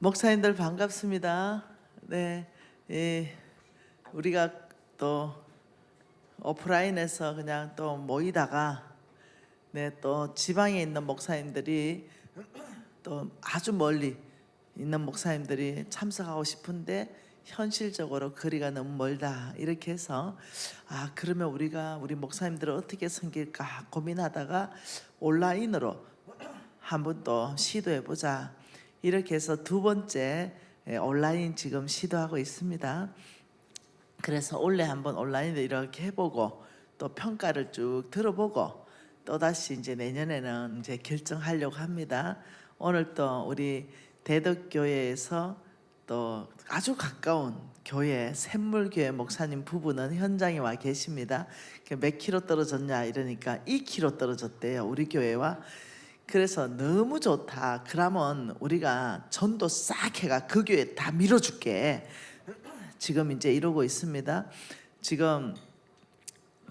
목사님들 반갑습니다. 네, 우리가 또 오프라인에서 그냥 또 모이다가 또 지방에 있는 목사님들이 또 아주 멀리 있는 목사님들이 참석하고 싶은데 현실적으로 거리가 너무 멀다 이렇게 해서 그러면 우리 목사님들을 어떻게 섬길까 고민하다가 온라인으로 한번 또 시도해 보자 이렇게 해서 두 번째 온라인 지금 시도하고 있습니다. 그래서 올해 한번 온라인으로 이렇게 해보고 또 평가를 쭉 들어보고 또 다시 이제 내년에는 이제 결정하려고 합니다. 오늘 또 우리 대덕교회에서 또 아주 가까운 교회 샘물교회 목사님 부부는 현장에 와 계십니다. 몇 킬로 떨어졌냐 이러니까 2킬로 떨어졌대요, 우리 교회와. 그래서 너무 좋다. 그러면 우리가 전도 싹 해가 그 교회 다 밀어줄게. 지금 이제 이러고 있습니다. 지금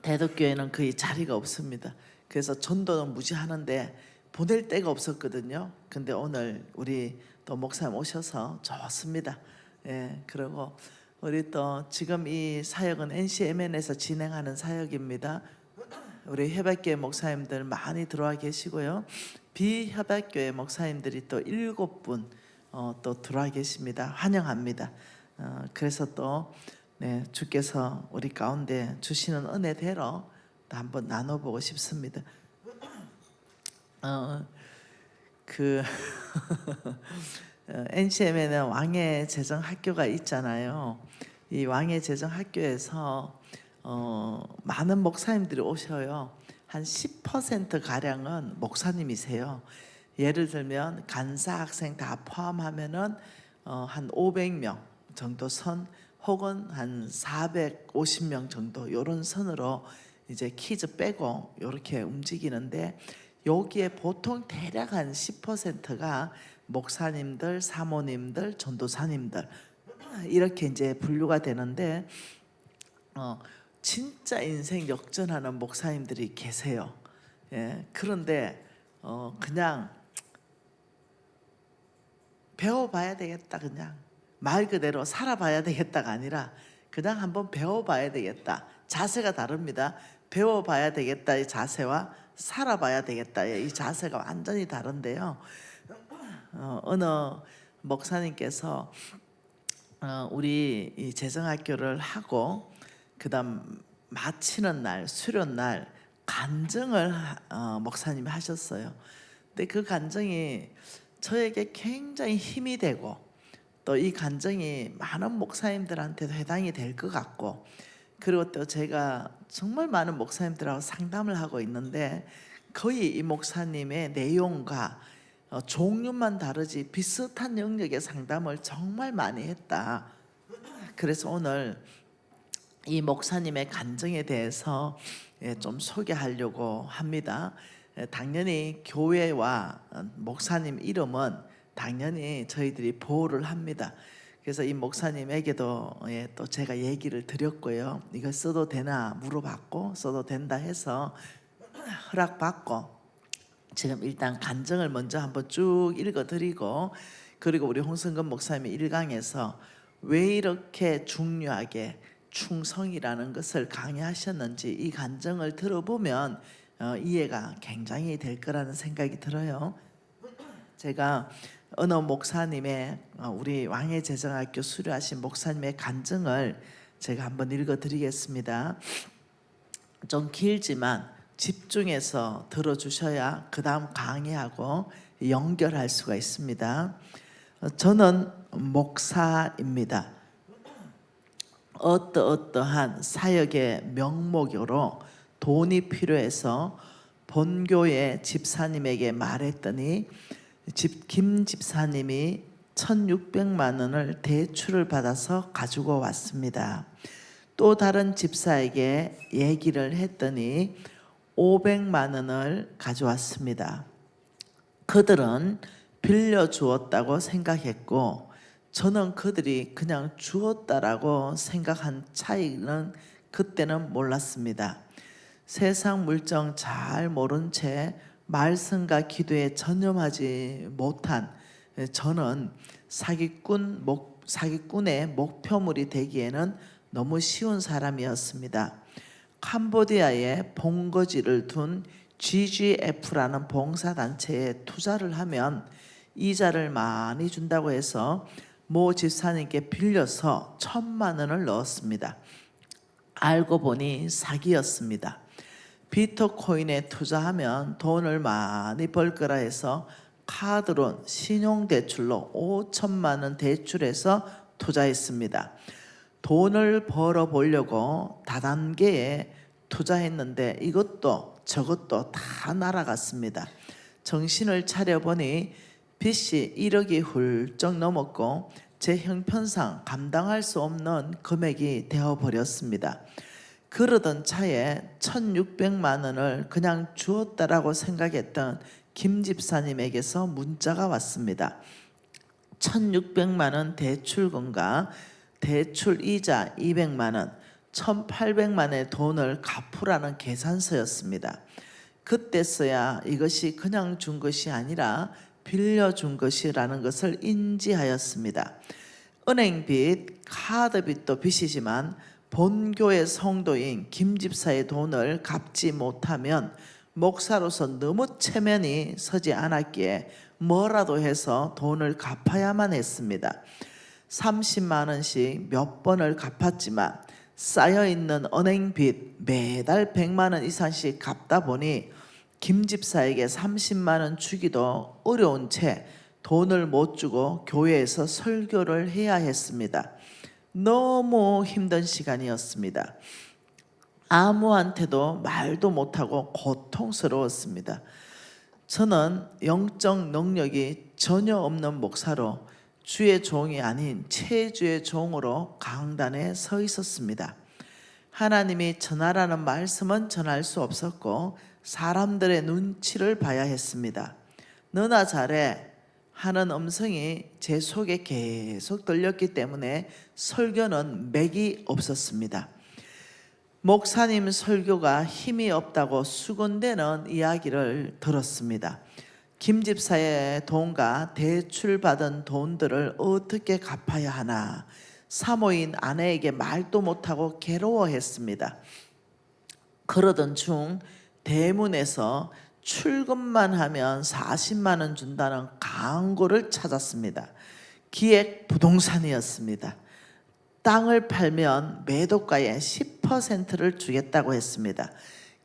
대덕교회는 거의 자리가 없습니다. 그래서 전도는 무지하는데 보낼 데가 없었거든요. 근데 오늘 우리 또 목사님 오셔서 좋습니다. 그리고 우리 또 지금 이 사역은 NCMN에서 진행하는 사역입니다. 우리 협약교회 목사님들 많이 들어와 계시고요. 비협약교회 목사님들이 또 7분 또 들어와 계십니다. 환영합니다. 그래서 또 주께서 우리 가운데 주시는 은혜대로 또 한번 나눠보고 싶습니다. 그 NCM에는 왕의 재정학교가 있잖아요. 이 왕의 재정학교에서 많은 목사님들이 오셔요. 한 10% 가량은 목사님이세요. 예를 들면 간사 학생 다 포함하면은 한 500명 정도 선 혹은 한 450명 정도 이런 선으로 이제 키즈 빼고 이렇게 움직이는데 여기에 보통 대략 한 10%가 목사님들, 사모님들, 전도사님들 이렇게 이제 분류가 되는데 진짜 인생 역전하는 목사님들이 계세요. 그런데 그냥 배워봐야 되겠다, 그냥 말 그대로 살아봐야 되겠다가 아니라 그냥 한번 배워봐야 되겠다. 자세가 다릅니다. 배워봐야 되겠다의 자세와 살아봐야 되겠다의 이 자세가 완전히 다른데요. 어느 목사님께서 우리 이 재정학교를 하고 그다음 마치는 날 수련 날 간증을 목사님이 하셨어요. 근데 그 간증이 저에게 굉장히 힘이 되고 또 이 간증이 많은 목사님들한테도 해당이 될 것 같고 그리고 또 제가 정말 많은 목사님들하고 상담을 하고 있는데 거의 이 목사님의 내용과 종류만 다르지 비슷한 영역의 상담을 정말 많이 했다. 그래서 오늘 이 목사님의 간증에 대해서 좀 소개하려고 합니다. 당연히 교회와 목사님 이름은 당연히 저희들이 보호를 합니다. 그래서 이 목사님에게도 또 제가 얘기를 드렸고요. 이거 써도 되나 물어봤고 써도 된다 해서 허락받고 지금 일단 간증을 먼저 한번 쭉 읽어드리고 그리고 우리 홍성근 목사님이 1강에서 왜 이렇게 중요하게 충성이라는 것을 강의하셨는지 이 간증을 들어보면 이해가 굉장히 될 거라는 생각이 들어요. 제가 어느 목사님의 우리 왕의 재정학교 수료하신 목사님의 간증을 제가 한번 읽어드리겠습니다. 좀 길지만 집중해서 들어주셔야 그 다음 강의하고 연결할 수가 있습니다. 저는 목사입니다. 어떠한 사역의 명목으로 돈이 필요해서 본교회 집사님에게 말했더니 김 집사님이 1,600만 원을 대출을 받아서 가지고 왔습니다. 또 다른 집사에게 얘기를 했더니 500만 원을 가져왔습니다. 그들은 빌려주었다고 생각했고 저는 그들이 그냥 주었다라고 생각한 차이는 그때는 몰랐습니다. 세상 물정 잘 모른 채 말씀과 기도에 전념하지 못한 저는 사기꾼의 목표물이 되기에는 너무 쉬운 사람이었습니다. 캄보디아에 본거지를 둔 GGF라는 봉사단체에 투자를 하면 이자를 많이 준다고 해서 모 집사님께 빌려서 1,000만 원을 넣었습니다. 알고 보니 사기였습니다. 비트코인에 투자하면 돈을 많이 벌 거라 해서 카드론, 신용대출로 5천만 원 대출해서 투자했습니다. 돈을 벌어보려고 다단계에 투자했는데 이것도 저것도 다 날아갔습니다. 정신을 차려보니 빚이 1억이 훌쩍 넘었고 제 형편상 감당할 수 없는 금액이 되어버렸습니다. 그러던 차에 1,600만 원을 그냥 주었다라고 생각했던 김 집사님에게서 문자가 왔습니다. 1,600만 원 대출금과 대출 이자 200만 원, 1,800만 원의 돈을 갚으라는 계산서였습니다. 그때서야 이것이 그냥 준 것이 아니라 빌려준 것이라는 것을 인지하였습니다. 은행빚, 카드빚도 빚이지만 본교의 성도인 김 집사의 돈을 갚지 못하면 목사로서 너무 체면이 서지 않았기에 뭐라도 해서 돈을 갚아야만 했습니다. 30만 원씩 몇 번을 갚았지만 쌓여있는 은행빚 매달 100만 원 이상씩 갚다 보니 김 집사에게 30만 원 주기도 어려운 채 돈을 못 주고 교회에서 설교를 해야 했습니다. 너무 힘든 시간이었습니다. 아무한테도 말도 못하고 고통스러웠습니다. 저는 영적 능력이 전혀 없는 목사로 주의 종이 아닌 체주의 종으로 강단에 서 있었습니다. 하나님이 전하라는 말씀은 전할 수 없었고 사람들의 눈치를 봐야 했습니다. 너나 잘해 하는 음성이 제 속에 계속 들렸기 때문에 설교는 맥이 없었습니다. 목사님 설교가 힘이 없다고 수군대는 이야기를 들었습니다. 김 집사의 돈과 대출받은 돈들을 어떻게 갚아야 하나 사모인 아내에게 말도 못하고 괴로워했습니다. 그러던 중 대문에서 출금만 하면 40만 원 준다는 광고를 찾았습니다. 기획 부동산이었습니다. 땅을 팔면 매도가의 10%를 주겠다고 했습니다.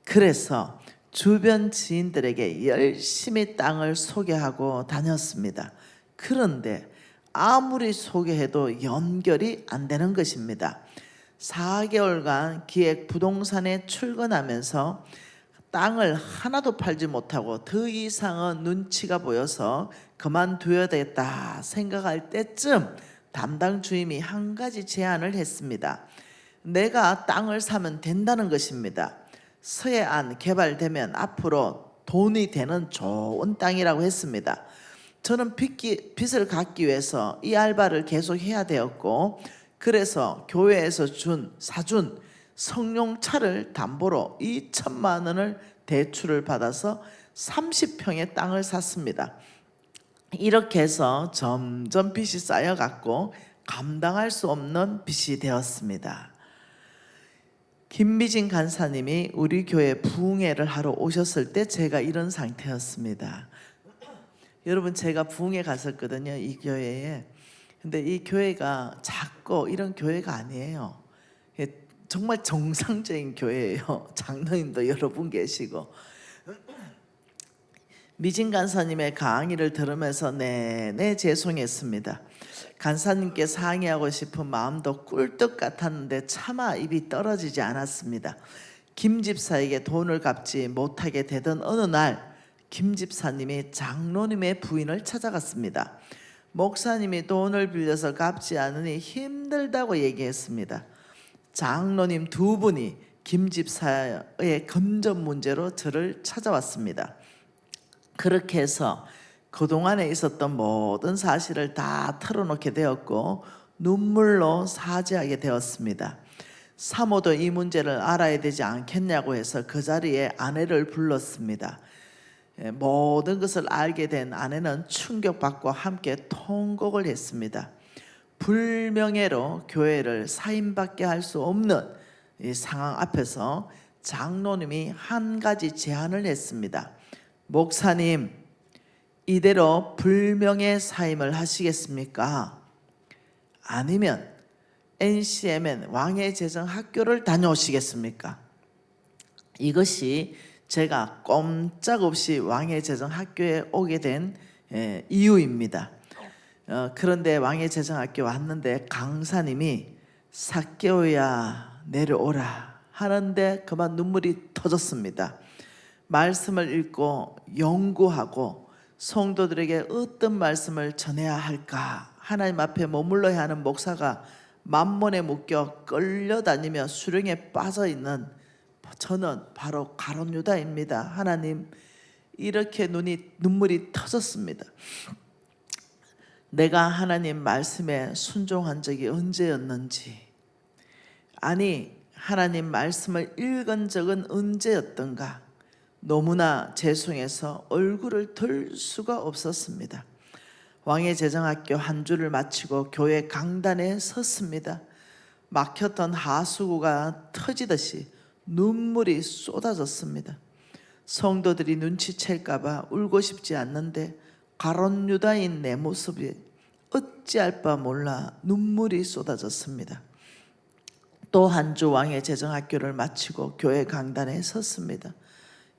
그래서 주변 지인들에게 열심히 땅을 소개하고 다녔습니다. 그런데 아무리 소개해도 연결이 안 되는 것입니다. 4개월간 기획 부동산에 출근하면서 땅을 하나도 팔지 못하고 더 이상은 눈치가 보여서 그만둬야 되겠다 생각할 때쯤 담당 주임이 한 가지 제안을 했습니다. 내가 땅을 사면 된다는 것입니다. 서해안 개발되면 앞으로 돈이 되는 좋은 땅이라고 했습니다. 저는 빚을 갚기 위해서 이 알바를 계속 해야 되었고 그래서 교회에서 사준 성룡차를 담보로 2천만 원을 대출을 받아서 30평의 땅을 샀습니다. 이렇게 해서 점점 빚이 쌓여갔고 감당할 수 없는 빚이 되었습니다. 김미진 간사님이 우리 교회 부흥회를 하러 오셨을 때 제가 이런 상태였습니다. 여러분 제가 부흥회 갔었거든요. 이 교회에. 근데 이 교회가 작고 이런 교회가 아니에요. 정말 정상적인 교회예요. 장로님도 여러분 계시고. 미진 간사님의 강의를 들으면서 내내 죄송했습니다. 간사님께 상의하고 싶은 마음도 꿀떡 같았는데 차마 입이 떨어지지 않았습니다. 김 집사에게 돈을 갚지 못하게 되던 어느 날 김 집사님이 장로님의 부인을 찾아갔습니다. 목사님이 돈을 빌려서 갚지 않으니 힘들다고 얘기했습니다. 장로님 두 분이 김 집사의 금전 문제로 저를 찾아왔습니다. 그렇게 해서 그동안에 있었던 모든 사실을 다 털어놓게 되었고 눈물로 사죄하게 되었습니다. 사모도 이 문제를 알아야 되지 않겠냐고 해서 그 자리에 아내를 불렀습니다. 모든 것을 알게 된 아내는 충격받고 함께 통곡을 했습니다. 불명예로 교회를 사임받게 할 수 없는 이 상황 앞에서 장로님이 한 가지 제안을 했습니다. 목사님, 이대로 불명예 사임을 하시겠습니까? 아니면 NCMN 왕의 제정 학교를 다녀오시겠습니까? 이것이 제가 꼼짝없이 왕의 제정 학교에 오게 된 이유입니다. 그런데 왕의 제정 학교 왔는데 강사님이 삭개오야 내려오라 하는데 그만 눈물이 터졌습니다. 말씀을 읽고 연구하고 성도들에게 어떤 말씀을 전해야 할까 하나님 앞에 머물러야 하는 목사가 만몬에 묶여 끌려다니며 수령에 빠져있는 저는 바로 가룟 유다입니다. 하나님, 이렇게 눈물이 터졌습니다. 내가 하나님 말씀에 순종한 적이 언제였는지, 아니 하나님 말씀을 읽은 적은 언제였던가 너무나 죄송해서 얼굴을 들 수가 없었습니다. 왕의 제정학교 한 주를 마치고 교회 강단에 섰습니다. 막혔던 하수구가 터지듯이 눈물이 쏟아졌습니다. 성도들이 눈치챌까봐 울고 싶지 않는데 가룟 유다인 내 모습이 어찌할 바 몰라 눈물이 쏟아졌습니다. 또 한 주 왕의 제정학교를 마치고 교회 강단에 섰습니다.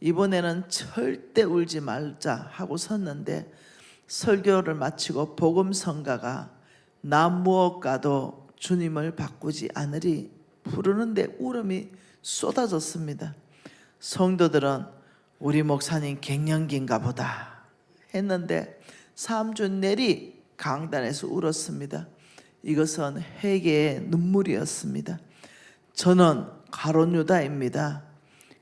이번에는 절대 울지 말자 하고 섰는데 설교를 마치고 복음성가가 나 무엇과도 주님을 바꾸지 않으리 부르는데 울음이 쏟아졌습니다. 성도들은 우리 목사님 갱년기인가 보다 했는데 3주 내리 강단에서 울었습니다. 이것은 회개의 눈물이었습니다. 저는 가룟 유다입니다.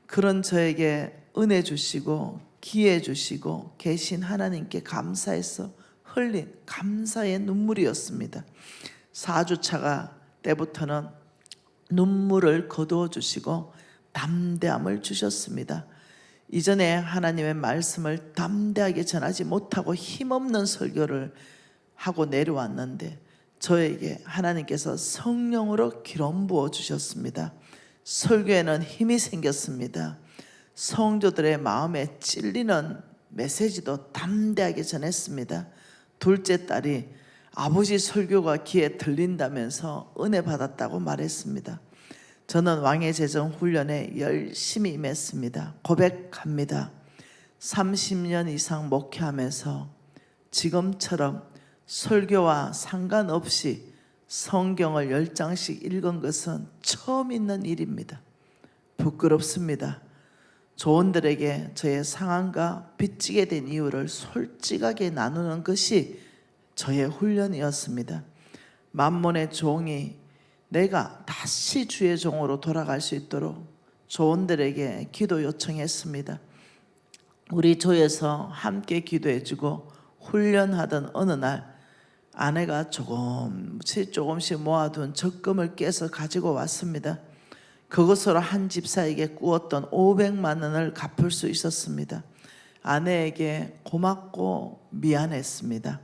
그런 저에게 은혜 주시고 기회 주시고 계신 하나님께 감사해서 흘린 감사의 눈물이었습니다. 4주차가 때부터는 눈물을 거두어 주시고 담대함을 주셨습니다. 이전에 하나님의 말씀을 담대하게 전하지 못하고 힘없는 설교를 하고 내려왔는데 저에게 하나님께서 성령으로 기름 부어 주셨습니다. 설교에는 힘이 생겼습니다. 성도들의 마음에 찔리는 메시지도 담대하게 전했습니다. 둘째 딸이 아버지 설교가 귀에 들린다면서 은혜 받았다고 말했습니다. 저는 왕의 제정 훈련에 열심히 임했습니다. 고백합니다. 30년 이상 목회하면서 지금처럼 설교와 상관없이 성경을 10장씩 읽은 것은 처음 있는 일입니다. 부끄럽습니다. 조원들에게 저의 상황과 빚지게 된 이유를 솔직하게 나누는 것이 저의 훈련이었습니다. 만몬의 종이 내가 다시 주의 종으로 돌아갈 수 있도록 조원들에게 기도 요청했습니다. 우리 조에서 함께 기도해주고 훈련하던 어느 날 아내가 조금씩 모아둔 적금을 깨서 가지고 왔습니다. 그것으로 한 집사에게 꾸었던 500만 원을 갚을 수 있었습니다. 아내에게 고맙고 미안했습니다.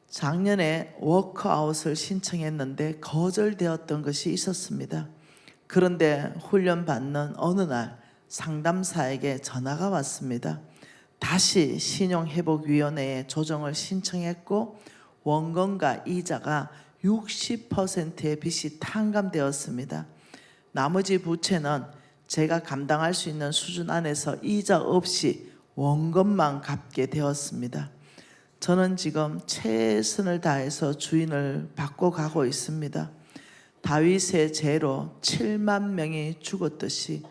작년에 워크아웃을 신청했는데 거절되었던 것이 있었습니다. 그런데 훈련받는 어느 날 상담사에게 전화가 왔습니다. 다시 신용회복위원회에 조정을 신청했고 원금과 이자가 60%의 빚이 탕감되었습니다. 나머지 부채는 제가 감당할 수 있는 수준 안에서 이자 없이 원금만 갚게 되었습니다. 저는 지금 최선을 다해서 주인을 바꿔가고 있습니다. 다윗의 죄로 7만 명이 죽었듯이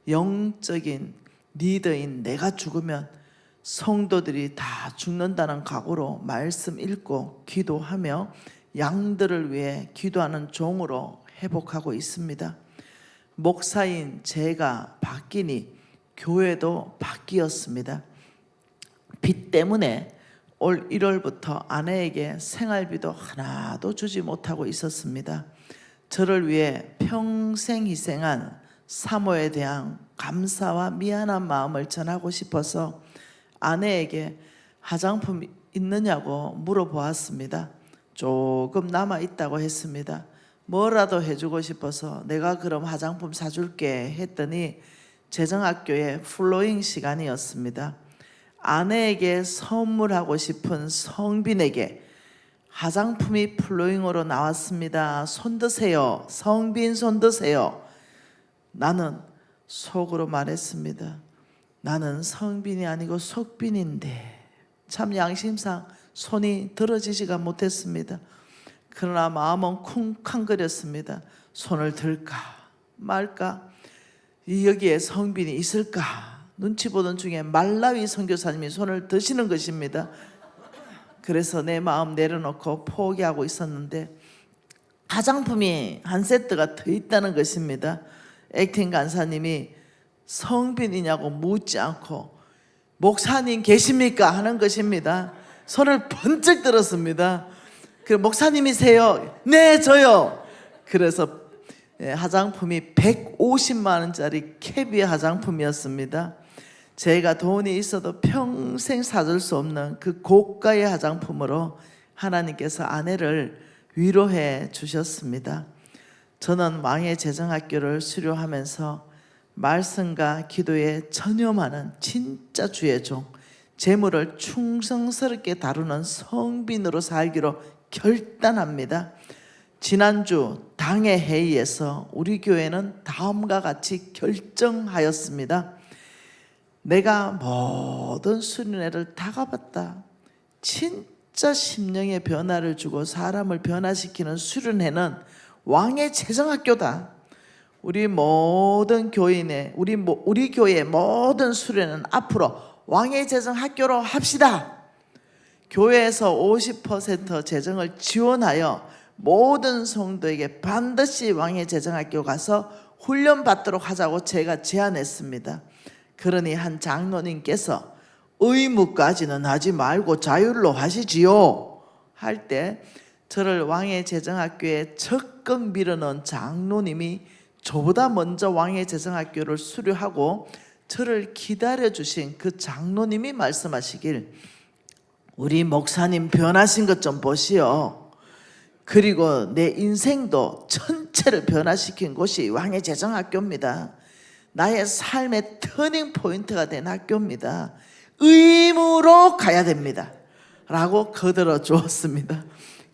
영적인 리더인 내가 죽으면 성도들이 다 죽는다는 각오로 말씀 읽고 기도하며 양들을 위해 기도하는 종으로 회복하고 있습니다. 목사인 제가 바뀌니 교회도 바뀌었습니다. 빚 때문에 올 1월부터 아내에게 생활비도 하나도 주지 못하고 있었습니다. 저를 위해 평생 희생한 사모에 대한 감사와 미안한 마음을 전하고 싶어서 아내에게 화장품 있느냐고 물어보았습니다. 조금 남아 있다고 했습니다. 뭐라도 해주고 싶어서 내가 그럼 화장품 사줄게 했더니 재정학교의 플로잉 시간이었습니다. 아내에게 선물하고 싶은 성빈에게 화장품이 플로잉으로 나왔습니다. 손 드세요. 성빈 손 드세요. 나는 속으로 말했습니다. 나는 성빈이 아니고 속빈인데. 참 양심상 손이 들어지지가 못했습니다. 그러나 마음은 쿵쾅거렸습니다. 손을 들까 말까, 여기에 성빈이 있을까. 눈치 보던 중에 말라위 선교사님이 손을 드시는 것입니다. 그래서 내 마음 내려놓고 포기하고 있었는데 화장품이 한 세트가 더 있다는 것입니다. 액팅 간사님이 성빈이냐고 묻지 않고 목사님 계십니까 하는 것입니다. 손을 번쩍 들었습니다. 그 목사님이세요? 네, 저요. 그래서 화장품이 150만 원짜리 캐비어 화장품이었습니다. 제가 돈이 있어도 평생 사줄 수 없는 그 고가의 화장품으로 하나님께서 아내를 위로해 주셨습니다. 저는 왕의 재정학교를 수료하면서 말씀과 기도에 전념하는 진짜 주의 종, 재물을 충성스럽게 다루는 성빈으로 살기로 결단합니다. 지난주 당의 회의에서 우리 교회는 다음과 같이 결정하였습니다. 내가 모든 수련회를 다 가봤다. 진짜 심령의 변화를 주고 사람을 변화시키는 수련회는 왕의 재정학교다. 우리 모든 교인의 우리 교회의 모든 수련회는 앞으로 왕의 재정학교로 합시다. 교회에서 50% 재정을 지원하여 모든 성도에게 반드시 왕의 재정학교 가서 훈련 받도록 하자고 제가 제안했습니다. 그러니 한 장로님께서 의무까지는 하지 말고 자율로 하시지요 할 때 저를 왕의 재정학교에 적극 밀어넣은 장로님이 저보다 먼저 왕의 재정학교를 수료하고 저를 기다려주신 그 장로님이 말씀하시길, 우리 목사님 변하신 것 좀 보시오. 그리고 내 인생도 전체를 변화시킨 곳이 왕의 재정학교입니다. 나의 삶의 터닝 포인트가 된 학교입니다. 의무로 가야 됩니다 라고 거들어 주었습니다.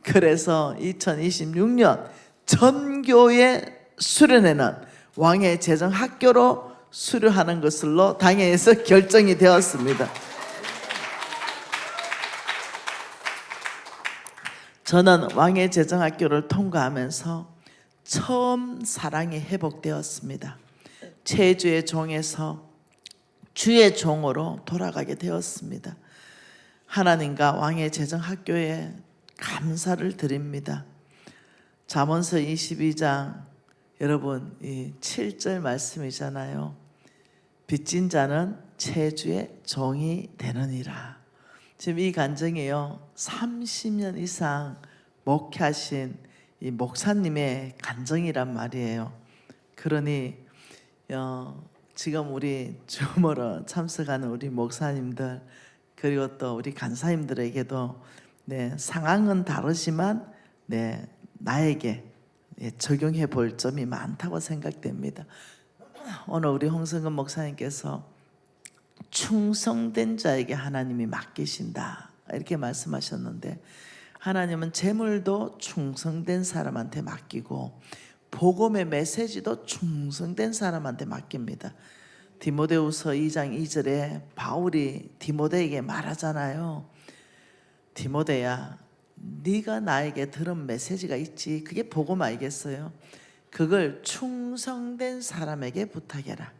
그래서 2026년 전교회 수련회는 왕의 재정학교로 수료하는 것으로 당회에서 결정이 되었습니다. 저는 왕의 재정학교를 통과하면서 처음 사랑이 회복되었습니다. 체주의 종에서 주의 종으로 돌아가게 되었습니다. 하나님과 왕의 재정학교에 감사를 드립니다. 잠언서 22장 여러분 이 7절 말씀이잖아요. 빚진 자는 체주의 종이 되느니라. 지금 이 간증이요 30년 이상 목회하신 이 목사님의 간증이란 말이에요. 그러니 지금 우리 주모로 참석하는 우리 목사님들 그리고 또 우리 간사님들에게도 상황은 다르지만 나에게 적용해 볼 점이 많다고 생각됩니다. 오늘 우리 홍성근 목사님께서 충성된 자에게 하나님이 맡기신다 이렇게 말씀하셨는데, 하나님은 재물도 충성된 사람한테 맡기고 복음의 메시지도 충성된 사람한테 맡깁니다. 디모데후서 2장 2절에 바울이 디모데에게 말하잖아요. 디모데야, 네가 나에게 들은 메시지가 있지. 그게 복음 알겠어요? 그걸 충성된 사람에게 부탁해라.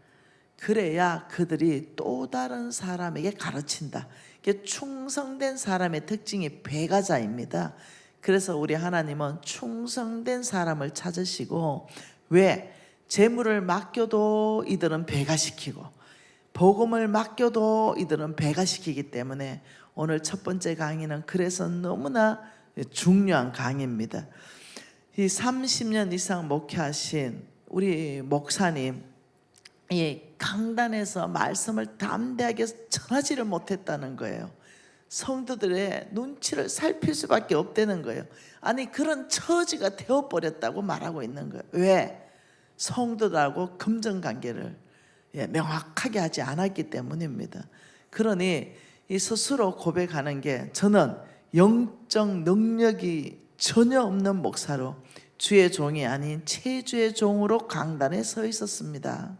그래야 그들이 또 다른 사람에게 가르친다. 이게 충성된 사람의 특징이 배가자입니다. 그래서 우리 하나님은 충성된 사람을 찾으시고, 왜? 재물을 맡겨도 이들은 배가시키고 복음을 맡겨도 이들은 배가시키기 때문에 오늘 첫 번째 강의는 그래서 너무나 중요한 강의입니다. 이 30년 이상 목회하신 우리 목사님, 이 강단에서 말씀을 담대하게 전하지를 못했다는 거예요. 성도들의 눈치를 살필 수밖에 없다는 거예요. 아니 그런 처지가 되어버렸다고 말하고 있는 거예요. 왜? 성도들하고 금전관계를 명확하게 하지 않았기 때문입니다. 그러니 이 스스로 고백하는 게, 저는 영적 능력이 전혀 없는 목사로 주의 종이 아닌 체주의 종으로 강단에 서 있었습니다.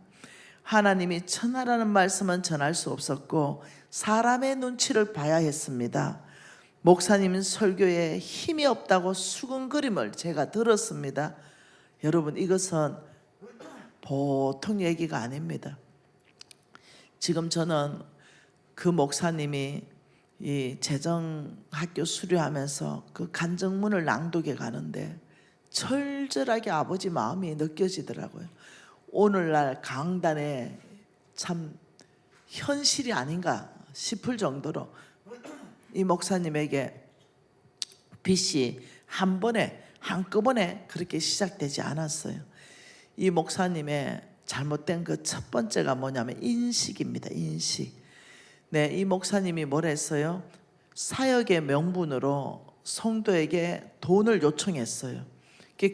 하나님이 천하라는 말씀은 전할 수 없었고 사람의 눈치를 봐야 했습니다. 목사님 설교에 힘이 없다고 수근거림을 제가 들었습니다. 여러분, 이것은 보통 얘기가 아닙니다. 지금 저는 그 목사님이 이 재정학교 수료하면서 그 간증문을 낭독해 가는데 철저하게 아버지 마음이 느껴지더라고요. 오늘날 강단에 참 현실이 아닌가 싶을 정도로 이 목사님에게 빚이 한꺼번에 그렇게 시작되지 않았어요. 이 목사님의 잘못된 그 첫 번째가 뭐냐면 인식입니다. 인식. 네, 이 목사님이 뭘 했어요? 사역의 명분으로 성도에게 돈을 요청했어요.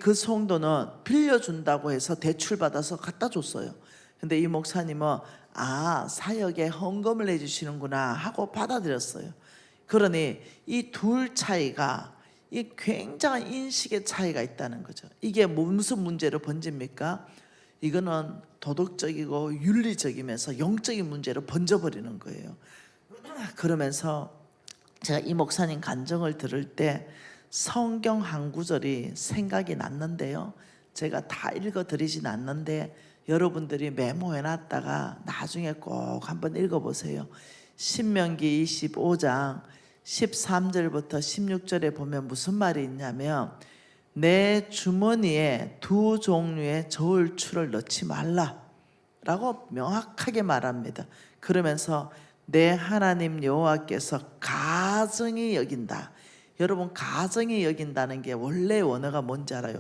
그 성도는 빌려준다고 해서 대출받아서 갖다 줬어요. 근데 이 목사님은 사역에 헌금을 해주시는구나 하고 받아들였어요. 그러니 이 둘 차이가, 이 굉장한 인식의 차이가 있다는 거죠. 이게 무슨 문제로 번집니까? 이거는 도덕적이고 윤리적이면서 영적인 문제로 번져버리는 거예요. 그러면서 제가 이 목사님 간증을 들을 때 성경 한 구절이 생각이 났는데요, 제가 다 읽어드리진 않는데 여러분들이 메모해놨다가 나중에 꼭 한번 읽어보세요. 신명기 25장 13절부터 16절에 보면 무슨 말이 있냐면, 내 주머니에 두 종류의 저울추를 넣지 말라 라고 명확하게 말합니다. 그러면서 내 하나님 여호와께서 가증히 여긴다. 여러분, 가증히 여긴다는 게 원래 원어가 뭔지 알아요?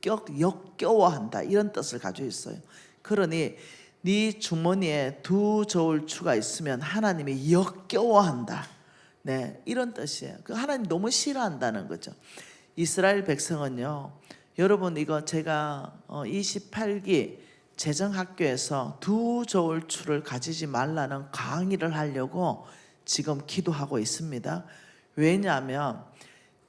역겨워한다, 이런 뜻을 가지고 있어요. 그러니 네 주머니에 두 저울추가 있으면 하나님이 역겨워한다, 네, 이런 뜻이에요. 그 하나님 너무 싫어한다는 거죠. 이스라엘 백성은요, 여러분, 이거 제가 28기 재정학교에서 두 저울추를 가지지 말라는 강의를 하려고 지금 기도하고 있습니다. 왜냐하면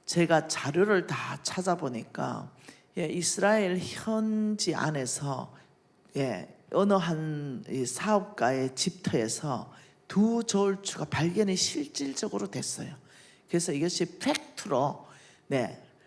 제가 자료를 다 찾아보니까 이스라엘 현지 안에서 어느 한 사업가의 집터에서 두 저울추가 발견이 실질적으로 됐어요. 그래서 이것이 팩트로,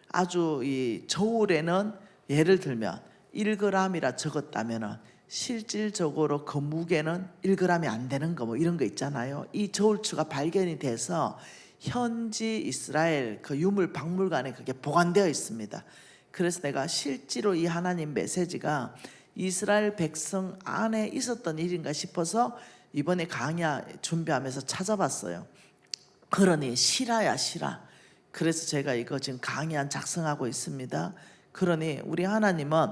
아주 이 저울에는 예를 들면 1g이라 적었다면 실질적으로 그 무게는 1g이 안 되는 거, 뭐 이런 거 있잖아요. 이 저울추가 발견이 돼서 현지 이스라엘 그 유물 박물관에 그게 보관되어 있습니다. 그래서 내가 실제로 이 하나님 메시지가 이스라엘 백성 안에 있었던 일인가 싶어서 이번에 강의 준비하면서 찾아봤어요. 그러니 실화야, 실화. 그래서 제가 이거 지금 강의안 작성하고 있습니다. 그러니 우리 하나님은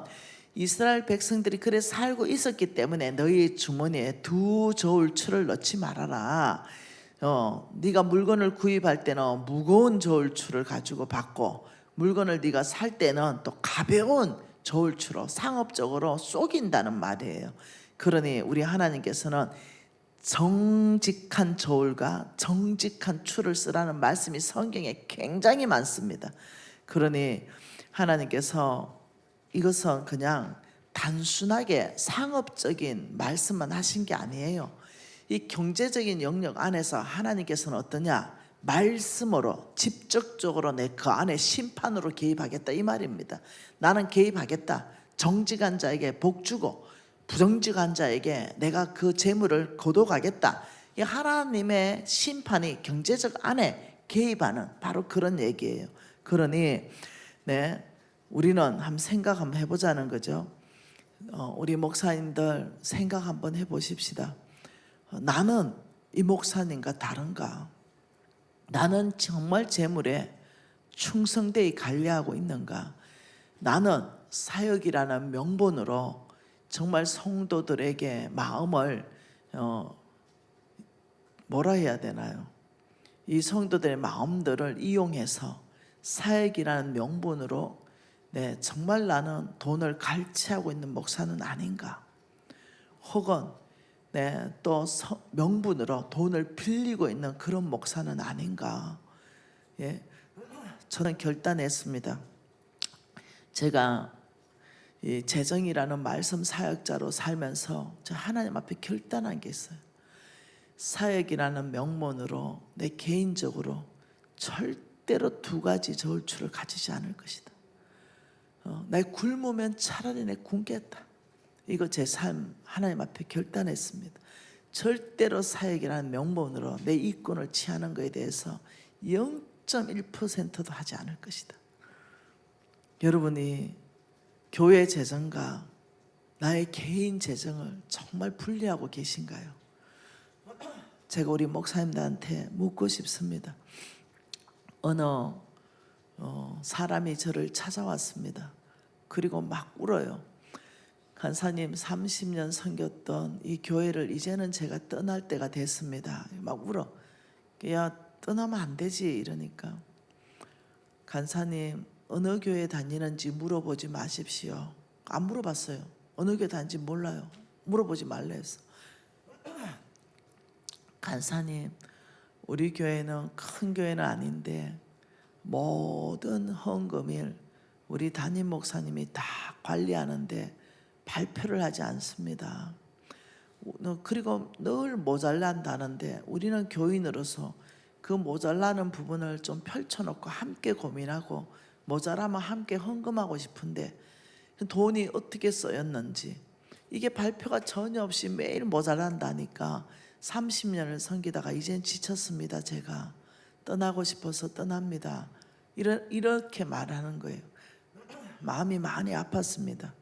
이스라엘 백성들이 그래 살고 있었기 때문에 너희 주머니에 두 저울추를 넣지 말아라. 네가 물건을 구입할 때는 무거운 저울추를 가지고 받고, 물건을 네가 살 때는 또 가벼운 저울추로 상업적으로 속인다는 말이에요. 그러니 우리 하나님께서는 정직한 저울과 정직한 추를 쓰라는 말씀이 성경에 굉장히 많습니다. 그러니 하나님께서 이것은 그냥 단순하게 상업적인 말씀만 하신 게 아니에요. 이 경제적인 영역 안에서 하나님께서는 어떠냐? 말씀으로 직접적으로 내 그 안에 심판으로 개입하겠다, 이 말입니다. 나는 개입하겠다. 정직한 자에게 복 주고 부정직한 자에게 내가 그 재물을 거둬가겠다. 이 하나님의 심판이 경제적 안에 개입하는 바로 그런 얘기예요. 그러니 우리는 한번 생각 한번 해보자는 거죠. 우리 목사님들 생각 한번 해보십시다. 나는 이 목사님과 다른가? 나는 정말 재물에 충성되이 관리하고 있는가? 나는 사역이라는 명분으로 정말 성도들에게 마음을 뭐라 해야 되나요? 이 성도들의 마음들을 이용해서 사역이라는 명분으로 정말 나는 돈을 갈취하고 있는 목사는 아닌가? 혹은 또 명분으로 돈을 빌리고 있는 그런 목사는 아닌가? 저는 결단했습니다. 제가 이 재정이라는 말씀 사역자로 살면서 저 하나님 앞에 결단한 게 있어요. 사역이라는 명문으로 내 개인적으로 절대로 두 가지 저울추를 가지지 않을 것이다. 내 굶으면 차라리 내 굶겠다. 이거 제 삶 하나님 앞에 결단했습니다. 절대로 사역이라는 명분으로 내 이권을 취하는 것에 대해서 0.1%도 하지 않을 것이다. 여러분이 교회 재정과 나의 개인 재정을 정말 분리하고 계신가요? 제가 우리 목사님들한테 묻고 싶습니다. 어느 사람이 저를 찾아왔습니다. 그리고 막 울어요. 간사님, 30년 섬겼던 이 교회를 이제는 제가 떠날 때가 됐습니다. 막 울어. 야, 떠나면 안 되지 이러니까, 간사님 어느 교회 다니는지 물어보지 마십시오. 안 물어봤어요. 어느 교회 다니는지 몰라요. 물어보지 말라 했어. 간사님, 우리 교회는 큰 교회는 아닌데 모든 헌금일 우리 담임 목사님이 다 관리하는데 발표를 하지 않습니다. 그리고 늘 모자란다는데 우리는 교인으로서 그 모자라는 부분을 좀 펼쳐놓고 함께 고민하고 모자라면 함께 헌금하고 싶은데 돈이 어떻게 쓰였는지 이게 발표가 전혀 없이 매일 모자란다니까 30년을 섬기다가 이젠 지쳤습니다. 제가 떠나고 싶어서 떠납니다. 이렇게 말하는 거예요. 마음이 많이 아팠습니다.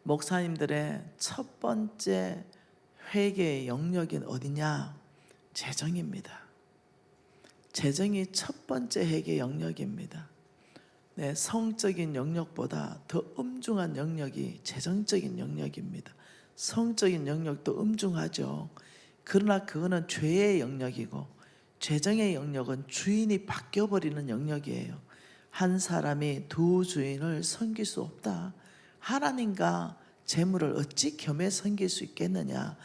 목사님들의 첫 번째 회개의 영역인 어디냐? 재정입니다. 재정이 첫 번째 회개 영역입니다. 성적인 영역보다 더 엄중한 영역이 재정적인 영역입니다. 성적인 영역도 엄중하죠. 그러나 그거는 죄의 영역이고 재정의 영역은 주인이 바뀌어버리는 영역이에요. 한 사람이 두 주인을 섬길 수 없다. 하나님과 재물을 어찌 겸해 섬길 수 있겠느냐.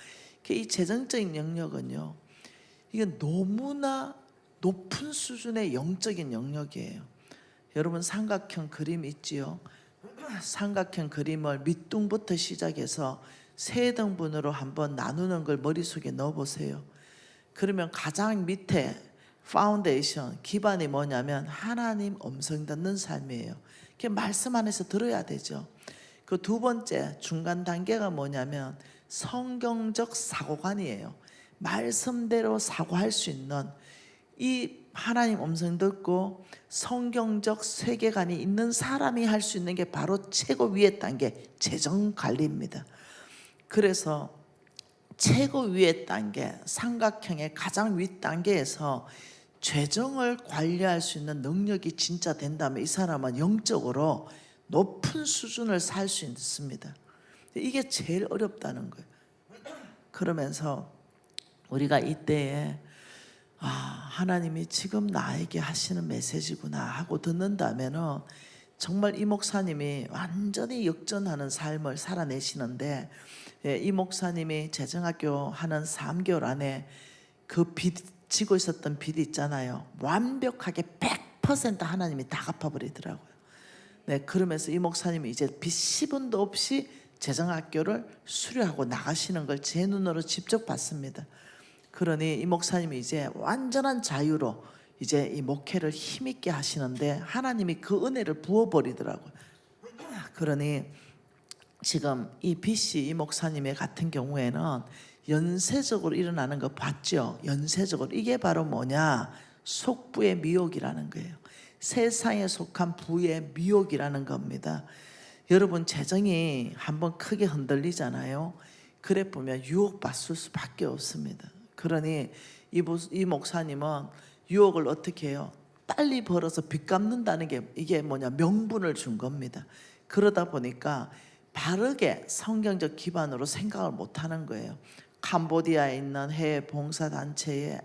이 재정적인 영역은요, 이게 너무나 높은 수준의 영적인 영역이에요. 여러분 삼각형 그림 있지요? 삼각형 그림을 밑둥부터 시작해서 세 등분으로 한번 나누는 걸 머릿속에 넣어보세요. 그러면 가장 밑에 파운데이션, 기반이 뭐냐면 하나님 음성 듣는 삶이에요. 그게 말씀 안에서 들어야 되죠. 그 두 번째 중간 단계가 뭐냐면 성경적 사고관이에요. 말씀대로 사고할 수 있는, 이 하나님 음성 듣고 성경적 세계관이 있는 사람이 할 수 있는 게 바로 최고 위의 단계, 재정 관리입니다. 그래서 최고 위의 단계, 삼각형의 가장 윗 단계에서 재정을 관리할 수 있는 능력이 진짜 된다면 이 사람은 영적으로 높은 수준을 살 수 있습니다. 이게 제일 어렵다는 거예요. 그러면서 우리가 이때에 하나님이 지금 나에게 하시는 메시지구나 하고 듣는다면은 정말 이 목사님이 완전히 역전하는 삶을 살아내시는데, 이 목사님이 재정학교 하는 3개월 안에 그 빚, 지고 있었던 빚이 있잖아요. 완벽하게 100% 하나님이 다 갚아버리더라고요. 그러면서 이 목사님이 이제 빚 10원도 없이 재정학교를 수료하고 나가시는 걸 제 눈으로 직접 봤습니다. 그러니 이 목사님이 이제 완전한 자유로 이제 이 목회를 힘있게 하시는데 하나님이 그 은혜를 부어버리더라고요. 그러니 지금 이 빚이 이 목사님의 같은 경우에는 연쇄적으로 일어나는 거 봤죠? 연쇄적으로. 이게 바로 뭐냐? 속부의 미혹이라는 거예요. 세상에 속한 부의 미혹이라는 겁니다. 여러분 재정이 한번 크게 흔들리잖아요. 그래 보면 유혹받을 수밖에 없습니다. 그러니 이 목사님은 유혹을 어떻게 해요? 빨리 벌어서 빚 갚는다는 게 이게 뭐냐? 명분을 준 겁니다. 그러다 보니까 바르게 성경적 기반으로 생각을 못하는 거예요. 캄보디아에 있는 해외 봉사단체에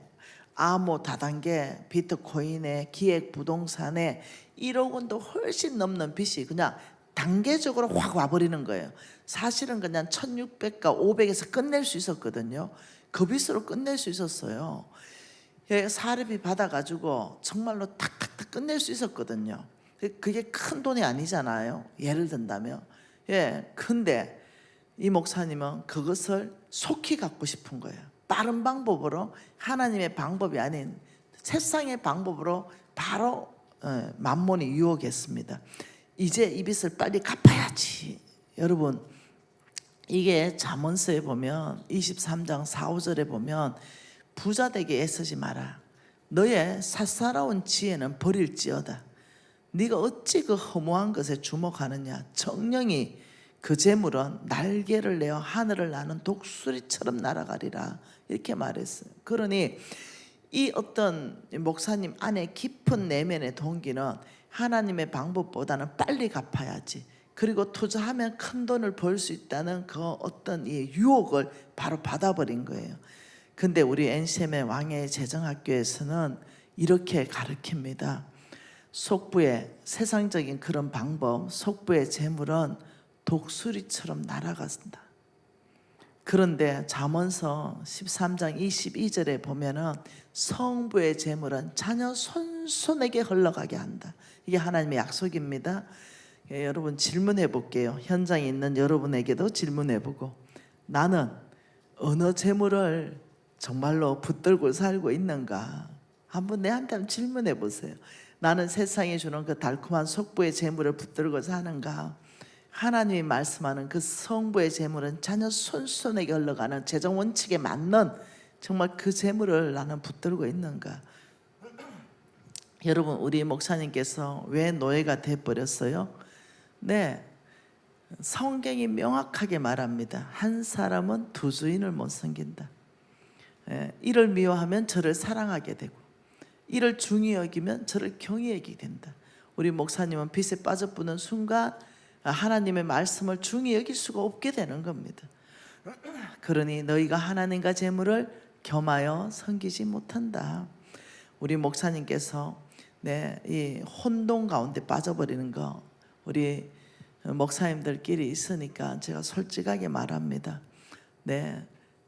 암호 다단계 비트코인에 기획부동산에 1억 원도 훨씬 넘는 빚이 그냥 단계적으로 확 와버리는 거예요. 사실은 그냥 1600과 500에서 끝낼 수 있었거든요. 그 빚으로 끝낼 수 있었어요. 사례비 받아가지고 정말로 탁탁탁 끝낼 수 있었거든요. 그게 큰 돈이 아니잖아요. 예를 든다면. 근데 이 목사님은 그것을 속히 갖고 싶은 거예요. 빠른 방법으로, 하나님의 방법이 아닌 세상의 방법으로 바로 만몬이 유혹했습니다. 이제 이 빚을 빨리 갚아야지. 여러분, 이게 잠언서에 보면 23장 4, 5절에 보면 부자 되게 애쓰지 마라. 너의 삿살아온 지혜는 버릴지어다. 네가 어찌 그 허무한 것에 주목하느냐. 정령이 그 재물은 날개를 내어 하늘을 나는 독수리처럼 날아가리라. 이렇게 말했어요. 그러니 이 어떤 목사님 안에 깊은 내면의 동기는 하나님의 방법보다는 빨리 갚아야지, 그리고 투자하면 큰 돈을 벌 수 있다는 그 어떤 이 유혹을 바로 받아버린 거예요. 근데 우리 NCM의 왕의 재정학교에서는 이렇게 가르칩니다. 속부의 세상적인 그런 방법, 속부의 재물은 독수리처럼 날아간다. 그런데 잠언서 13장 22절에 보면은 성부의 재물은 자녀 손손에게 흘러가게 한다. 이게 하나님의 약속입니다. 여러분 질문해 볼게요. 현장에 있는 여러분에게도 질문해 보고, 나는 어느 재물을 정말로 붙들고 살고 있는가? 한번 내한테 한번 질문해 보세요. 나는 세상에 주는 그 달콤한 속부의 재물을 붙들고 사는가? 하나님이 말씀하는 그 성부의 재물은 자녀 손손에게 흘러가는 재정 원칙에 맞는 정말 그 재물을 나는 붙들고 있는가? 여러분, 우리 목사님께서 왜 노예가 돼버렸어요? 네, 성경이 명확하게 말합니다. 한 사람은 두 주인을 못 섬긴다. 이를 미워하면 저를 사랑하게 되고, 이를 중히 여기면 저를 경히 여기게 된다. 우리 목사님은 빚에 빠져부는 순간 하나님의 말씀을 중히 여길 수가 없게 되는 겁니다. 그러니 너희가 하나님과 재물을 겸하여 섬기지 못한다. 우리 목사님께서 이 혼돈 가운데 빠져버리는 거, 우리 목사님들끼리 있으니까 제가 솔직하게 말합니다.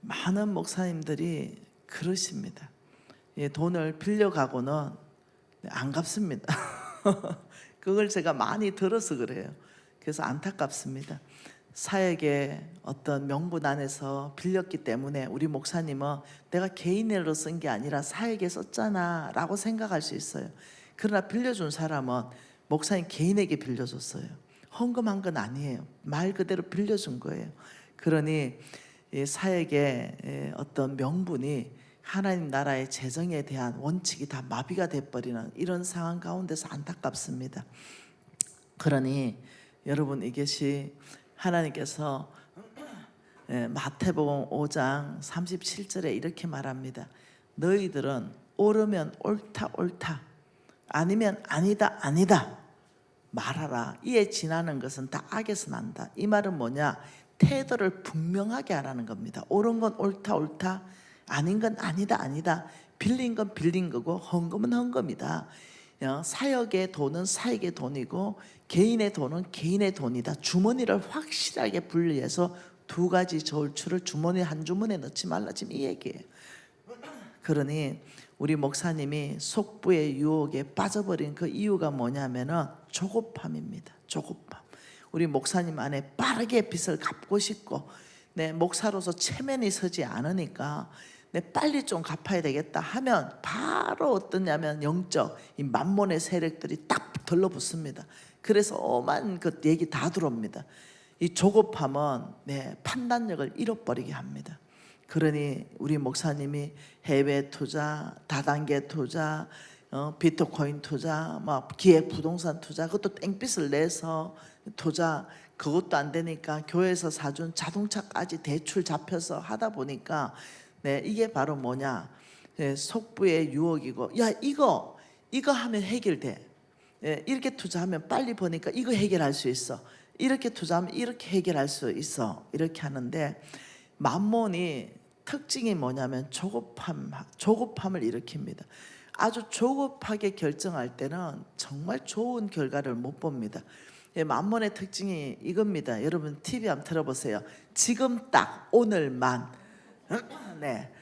많은 목사님들이 그러십니다. 돈을 빌려가고는 안 갚습니다. 그걸 제가 많이 들어서 그래요. 그래서 안타깝습니다. 사역의 어떤 명분 안에서 빌렸기 때문에 우리 목사님은 내가 개인으로 쓴 게 아니라 사역에 썼잖아 라고 생각할 수 있어요. 그러나 빌려준 사람은 목사님 개인에게 빌려줬어요. 헌금한 건 아니에요. 말 그대로 빌려준 거예요. 그러니 사역의 어떤 명분이 하나님 나라의 재정에 대한 원칙이 다 마비가 돼버리는 이런 상황 가운데서 안타깝습니다. 그러니 여러분, 이것이 하나님께서 마태복음 5장 37절에 이렇게 말합니다. 너희들은 옳으면 옳다 옳다, 아니면 아니다 아니다 말하라. 이에 지나는 것은 다 악에서 난다. 이 말은 뭐냐? 태도를 분명하게 하라는 겁니다. 옳은 건 옳다 옳다, 아닌 건 아니다 아니다, 빌린 건 빌린 거고 헌금은 헌금이다. 사역의 돈은 사역의 돈이고 개인의 돈은 개인의 돈이다. 주머니를 확실하게 분리해서 두 가지 저울추를 주머니 한 주머니에 넣지 말라, 지금 이 얘기예요. 그러니 우리 목사님이 속부의 유혹에 빠져버린 그 이유가 뭐냐면은 조급함입니다. 조급함. 우리 목사님 안에 빠르게 빚을 갚고 싶고, 목사로서 체면이 서지 않으니까 빨리 좀 갚아야 되겠다 하면 바로 어떠냐면 영적 이 만몬의 세력들이 딱 들러붙습니다. 그래서 오만 그 얘기 다 들어옵니다. 이 조급함은 판단력을 잃어버리게 합니다. 그러니 우리 목사님이 해외 투자, 다단계 투자, 비트코인 투자, 기획 부동산 투자, 그것도 땡빚을 내서 투자, 그것도 안 되니까 교회에서 사준 자동차까지 대출 잡혀서 하다 보니까 이게 바로 뭐냐? 속부의 유혹이고, 야 이거 하면 해결돼. 이렇게 투자하면 빨리 버니까 이거 해결할 수 있어. 이렇게 투자하면 이렇게 해결할 수 있어. 이렇게 하는데 만몬이 특징이 뭐냐면 조급함을 일으킵니다. 아주 조급하게 결정할 때는 정말 좋은 결과를 못 봅니다. 만몬의 특징이 이겁니다. 여러분 TV 한번 들어보세요. 지금 딱 오늘만 네,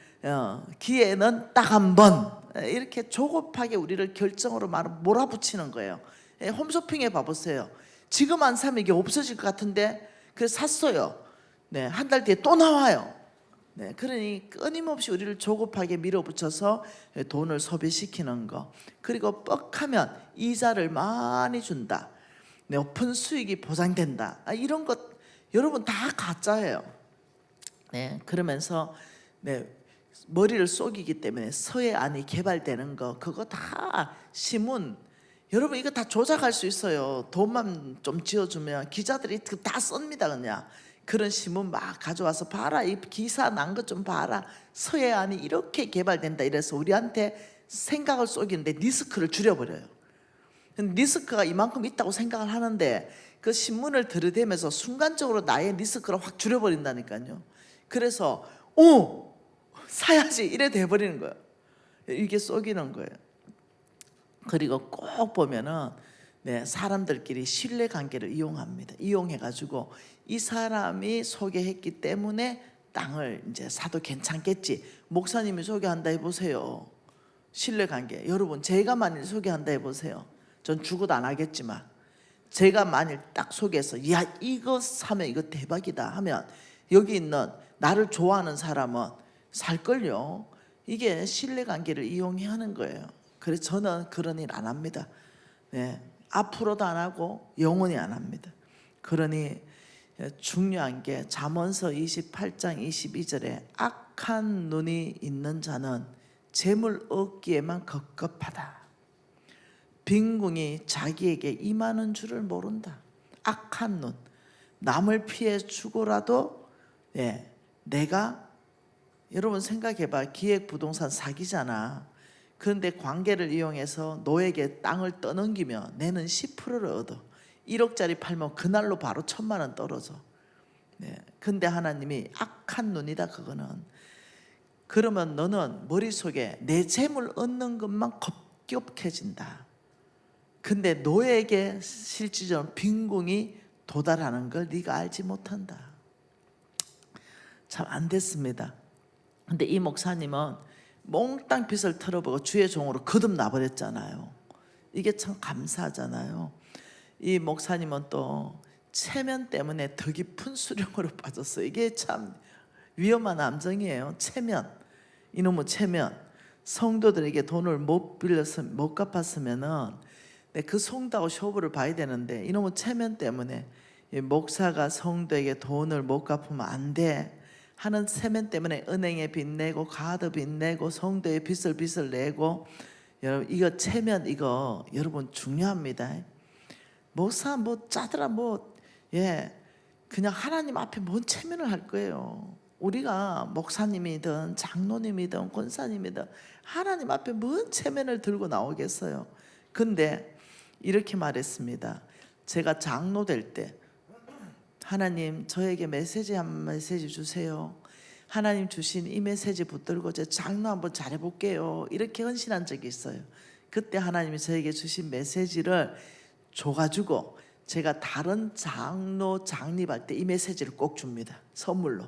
기회는 딱 한 번. 이렇게 조급하게 우리를 결정으로 몰아붙이는 거예요. 홈쇼핑에 봐보세요. 지금 안 사면 이게 없어질 것 같은데 그래서 샀어요. 네, 한 달 뒤에 또 나와요. 네, 그러니 끊임없이 우리를 조급하게 밀어붙여서 돈을 소비시키는 거. 그리고 뻑하면 이자를 많이 준다. 높은 수익이 보장된다. 이런 것 여러분 다 가짜예요. 네, 그러면서 네, 머리를 속이기 때문에 서해안이 개발되는 거 그거 다 신문 여러분 이거 다 조작할 수 있어요. 돈만 좀 지어주면 기자들이 다 씁니다. 그냥 그런 신문 막 가져와서 봐라 이 기사 난 것 좀 봐라 서해안이 이렇게 개발된다 이래서 우리한테 생각을 쏘기는데 리스크를 줄여버려요. 리스크가 이만큼 있다고 생각을 하는데 그 신문을 들이대면서 순간적으로 나의 리스크를 확 줄여버린다니까요. 그래서 사야지 이래 돼버리는 거예요. 이게 속이는 거예요. 그리고 꼭 보면은 네, 사람들끼리 신뢰관계를 이용합니다. 이용해가지고 이 사람이 소개했기 때문에 땅을 이제 사도 괜찮겠지. 목사님이 소개한다 해보세요. 신뢰관계. 여러분 제가 만일 소개한다 해보세요. 전 죽어도 안 하겠지만 제가 만일 딱 소개해서 야 이거 사면 이거 대박이다 하면 여기 있는 나를 좋아하는 사람은 살걸요. 이게 신뢰관계를 이용해 하는 거예요. 그래서 저는 그런 일 안 합니다. 네, 앞으로도 안 하고 영원히 안 합니다. 그러니 중요한 게 잠언서 28장 22절에 악한 눈이 있는 자는 재물 얻기에만 급급하다. 빈궁이 자기에게 임하는 줄을 모른다. 악한 눈. 남을 피해 주고라도 내가 여러분 생각해봐. 기획부동산 사기잖아. 그런데 관계를 이용해서 너에게 땅을 떠넘기면 내는 10%를 얻어. 1억짜리 팔면 그날로 바로 1,000만 원 떨어져. 근데 하나님이 악한 눈이다 그거는. 그러면 너는 머릿속에 내 재물 얻는 것만 급격해진다. 근데 너에게 실질적으로 빈궁이 도달하는 걸 네가 알지 못한다. 참 안 됐습니다. 근데 이 목사님은 몽땅 빚을 털어보고 주의 종으로 거듭나버렸잖아요. 이게 참 감사하잖아요. 이 목사님은 또 체면 때문에 더 깊은 수령으로 빠졌어요. 이게 참 위험한 암정이에요. 체면. 이놈의 체면. 성도들에게 돈을 못 빌려서 못 갚았으면은 그 성도하고 쇼부를 봐야 되는데 이놈의 체면 때문에 목사가 성도에게 돈을 못 갚으면 안 돼 하는 체면 때문에 은행에 빚 내고 가드 빚 내고 성도의 빚을 내고. 여러분 이거 체면 이거 여러분 중요합니다. 목사 뭐 짜더라 그냥 하나님 앞에 뭔 체면을 할 거예요. 우리가 목사님이든 장로님이든 권사님이든 하나님 앞에 뭔 체면을 들고 나오겠어요. 근데 이렇게 말했습니다. 제가 장로 될 때 하나님 저에게 한 메시지 주세요. 하나님 주신 이 메시지 붙들고 제 장로 한번 잘해볼게요. 이렇게 헌신한 적이 있어요. 그때 하나님이 저에게 주신 메시지를 줘가지고 제가 다른 장로 장립할 때 이 메시지를 꼭 줍니다. 선물로.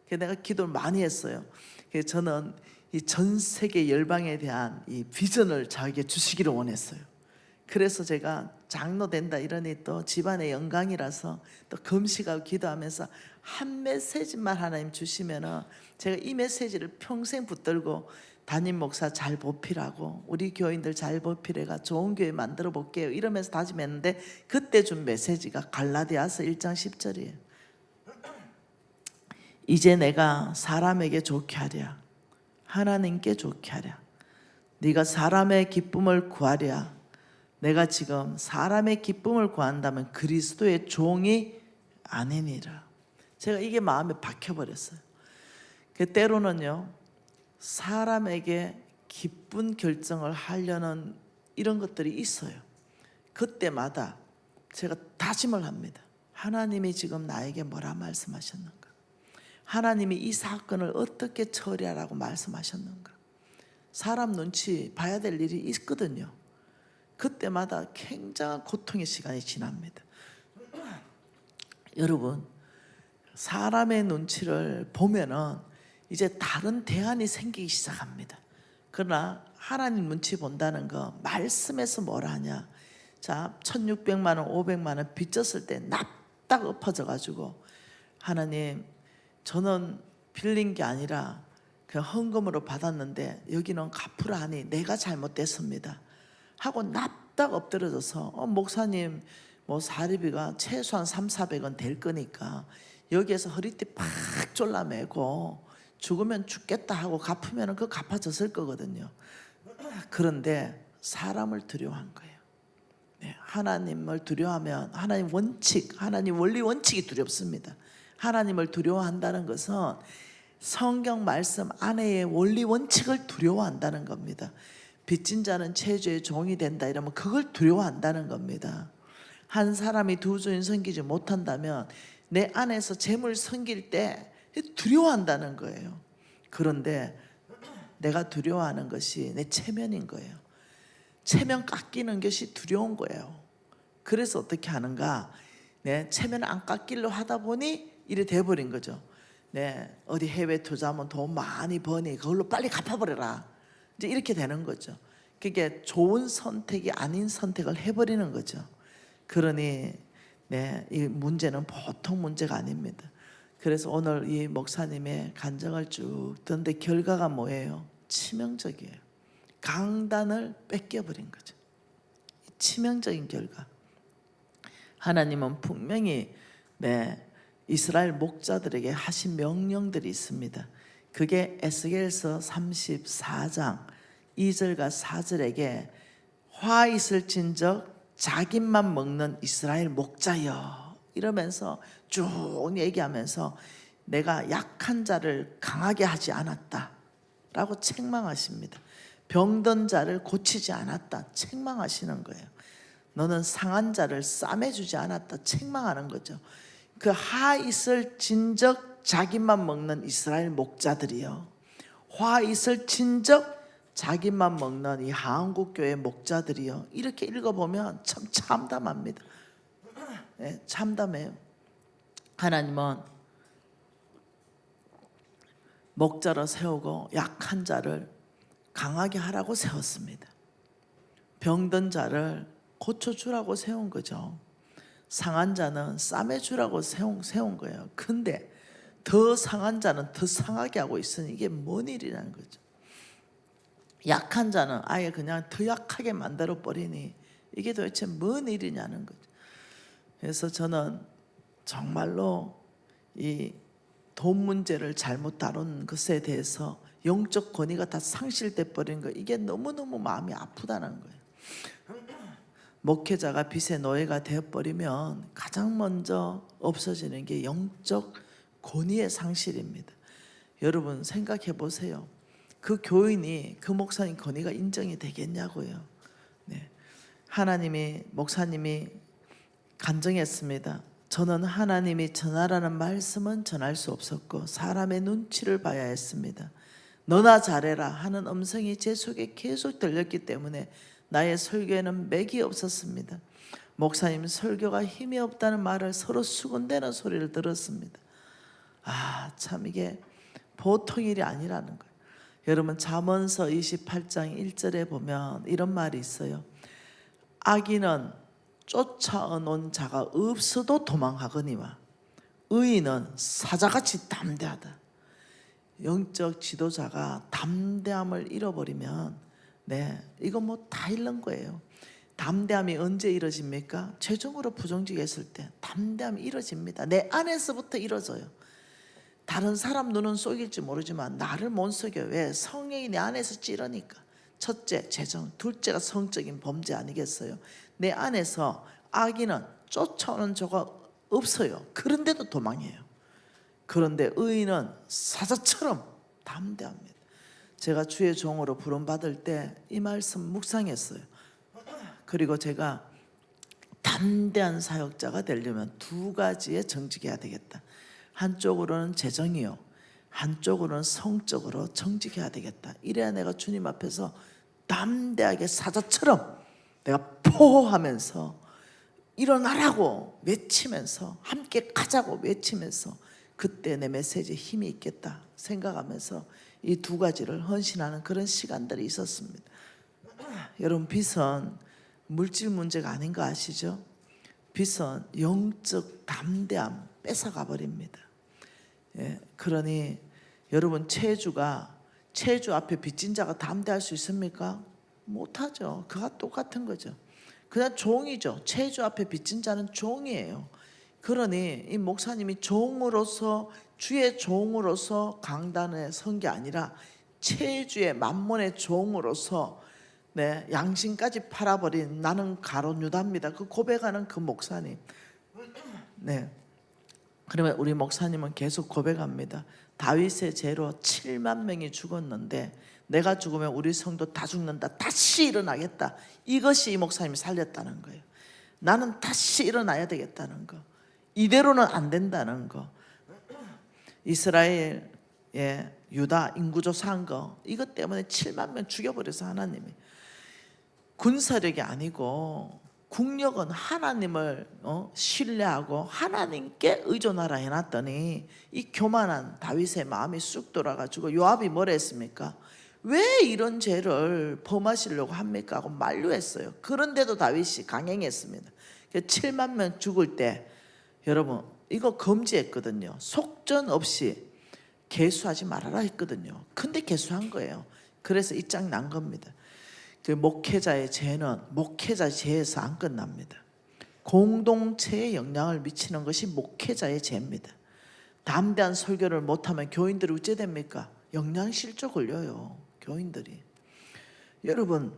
그래서 내가 기도를 많이 했어요. 그래서 저는 이 전 세계 열방에 대한 이 비전을 저에게 주시기를 원했어요. 그래서 제가 장로 된다 이러니 또 집안의 영광이라서 또 금식하고 기도하면서 한 메시지만 하나님 주시면은 제가 이 메시지를 평생 붙들고 담임 목사 잘 보필하고 우리 교인들 잘 보필해가 좋은 교회 만들어 볼게요 이러면서 다짐했는데 그때 준 메시지가 갈라디아서 1장 10절이에요. 이제 내가 사람에게 좋게 하랴 하나님께 좋게 하랴 네가 사람의 기쁨을 구하랴. 내가 지금 사람의 기쁨을 구한다면 그리스도의 종이 아니니라. 제가 이게 마음에 박혀버렸어요. 때로는요 사람에게 기쁜 결정을 하려는 이런 것들이 있어요. 그때마다 제가 다짐을 합니다. 하나님이 지금 나에게 뭐라 말씀하셨는가? 하나님이 이 사건을 어떻게 처리하라고 말씀하셨는가? 사람 눈치 봐야 될 일이 있거든요. 그때마다 굉장한 고통의 시간이 지납니다. 여러분, 사람의 눈치를 보면은 이제 다른 대안이 생기기 시작합니다. 그러나 하나님 눈치 본다는 거, 말씀에서 뭘 하냐? 자, 1600만 원, 500만 원 빚졌을 때 납딱 엎어져 가지고, 하나님, 저는 빌린 게 아니라 그냥 헌금으로 받았는데 여기는 갚으라 하니 내가 잘못됐습니다 하고 납딱 엎드려져서, 목사님, 뭐 사리비가 최소한 300~400원 될 거니까 여기에서 허리띠 팍 졸라매고 죽으면 죽겠다 하고 갚으면 그거 갚아졌을 거거든요. 그런데 사람을 두려워한 거예요. 네, 하나님을 두려워하면 하나님 원칙, 하나님 원리 원칙이 두렵습니다. 하나님을 두려워한다는 것은 성경 말씀 안에의 원리 원칙을 두려워한다는 겁니다. 빚진 자는 체주의 종이 된다 이러면 그걸 두려워한다는 겁니다. 한 사람이 두 주인 섬기지 못한다면 내 안에서 재물 섬길 때 두려워한다는 거예요. 그런데 내가 두려워하는 것이 내 체면인 거예요. 체면 깎이는 것이 두려운 거예요. 그래서 어떻게 하는가? 네, 체면을 안 깎기로 하다 보니 이래 돼버린 거죠. 네, 어디 해외 투자하면 돈 많이 버니 그걸로 빨리 갚아버려라. 이제 이렇게 되는 거죠. 그게 좋은 선택이 아닌 선택을 해버리는 거죠. 그러니 네, 이 문제는 보통 문제가 아닙니다. 그래서 오늘 이 목사님의 간증을 쭉 듣는데 결과가 뭐예요? 치명적이에요. 강단을 뺏겨버린 거죠. 치명적인 결과. 하나님은 분명히 네, 이스라엘 목자들에게 하신 명령들이 있습니다. 그게 에스겔서 34장 2절과 4절에게 화 있을진적 자기만 먹는 이스라엘 목자여 이러면서 쭉 얘기하면서 내가 약한 자를 강하게 하지 않았다 라고 책망하십니다. 병든 자를 고치지 않았다 책망하시는 거예요. 너는 상한 자를 싸매주지 않았다 책망하는 거죠. 그 하 있을 진적 자기만 먹는 이스라엘 목자들이요, 화 있을 진적 자기만 먹는 이 한국교회 목자들이요, 이렇게 읽어보면 참 참담합니다. 네, 참담해요. 하나님은 목자로 세우고 약한 자를 강하게 하라고 세웠습니다. 병든 자를 고쳐주라고 세운 거죠. 상한 자는 싸매주라고 세운 거예요. 근데 더 상한 자는 더 상하게 하고 있으니 이게 뭔 일이라는 거죠. 약한 자는 아예 그냥 더 약하게 만들어 버리니 이게 도대체 뭔 일이냐는 거죠. 그래서 저는 정말로 이 돈 문제를 잘못 다룬 것에 대해서 영적 권위가 다 상실돼 버린 거, 이게 너무너무 마음이 아프다는 거예요. 목회자가 빚의 노예가 되어버리면 가장 먼저 없어지는 게 영적 권위의 상실입니다. 여러분 생각해 보세요. 그 교인이, 그 목사님 권위가 인정이 되겠냐고요. 네. 목사님이 간증했습니다. 저는 하나님이 전하라는 말씀은 전할 수 없었고 사람의 눈치를 봐야 했습니다. 너나 잘해라 하는 음성이 제 속에 계속 들렸기 때문에 나의 설교에는 맥이 없었습니다. 목사님 설교가 힘이 없다는 말을 서로 수군대는 소리를 들었습니다. 참 이게 보통 일이 아니라는 거예요. 여러분 잠언서 28장 1절에 보면 이런 말이 있어요. 악인은 쫓아온 자가 없어도 도망하거니와 의인은 사자같이 담대하다. 영적 지도자가 담대함을 잃어버리면 이거 뭐 다 잃는 거예요. 담대함이 언제 이루어집니까? 최종으로 부정직했을 때 담대함이 이루어집니다. 내 안에서부터 이루어져요. 다른 사람 눈은 속일지 모르지만 나를 못 속여. 왜? 성령이 내 안에서 찌르니까. 첫째, 재정. 둘째가 성적인 범죄 아니겠어요? 내 안에서 악인은 쫓아오는 자가 없어요. 그런데도 도망해요. 그런데 의인은 사자처럼 담대합니다. 제가 주의 종으로 부름받을 때 이 말씀 묵상했어요. 그리고 제가 다 담대한 사역자가 되려면 두 가지에 정직해야 되겠다. 한쪽으로는 재정이요, 한쪽으로는 성적으로 정직해야 되겠다. 이래야 내가 주님 앞에서 담대하게 사자처럼 내가 포하면서 일어나라고 외치면서, 함께 가자고 외치면서, 그때 내 메시지에 힘이 있겠다 생각하면서 이 두 가지를 헌신하는 그런 시간들이 있었습니다. 여러분, 빚은 물질 문제가 아닌 거 아시죠? 빚은 영적 담대함 뺏어가 버립니다. 그러니 여러분, 체주 앞에 빚진 자가 담대할 수 있습니까? 못하죠. 그가 똑같은 거죠. 그냥 종이죠. 체주 앞에 빚진 자는 종이에요. 그러니 이 목사님이 종으로서, 주의 종으로서 강단에 선 게 아니라 체주의 만몬의 종으로서 양심까지 팔아버린 나는 가룟 유다입니다. 그 고백하는 그 목사님. 그러면 우리 목사님은 계속 고백합니다. 다윗의 죄로 7만 명이 죽었는데 내가 죽으면 우리 성도 다 죽는다. 다시 일어나겠다. 이것이 이 목사님이 살렸다는 거예요. 나는 다시 일어나야 되겠다는 거. 이대로는 안 된다는 거. 이스라엘, 유다 인구조사한 거, 이것 때문에 7만 명 죽여버려서 하나님이. 군사력이 아니고 국력은 하나님을 신뢰하고 하나님께 의존하라 해놨더니 이 교만한 다윗의 마음이 쑥 돌아가지고 요압이 뭐라 했습니까? 왜 이런 죄를 범하시려고 합니까? 하고 만류했어요. 그런데도 다윗이 강행했습니다. 7만 명 죽을 때 여러분, 이거 금지했거든요. 속전 없이 계수하지 말아라 했거든요. 근데 계수한 거예요. 그래서 이 짱 난 겁니다. 그 목회자의 죄는 목회자 죄에서 안 끝납니다. 공동체에 영향을 미치는 것이 목회자의 죄입니다. 담대한 설교를 못하면 교인들이 어째 됩니까? 영양실조 걸려요, 교인들이. 여러분,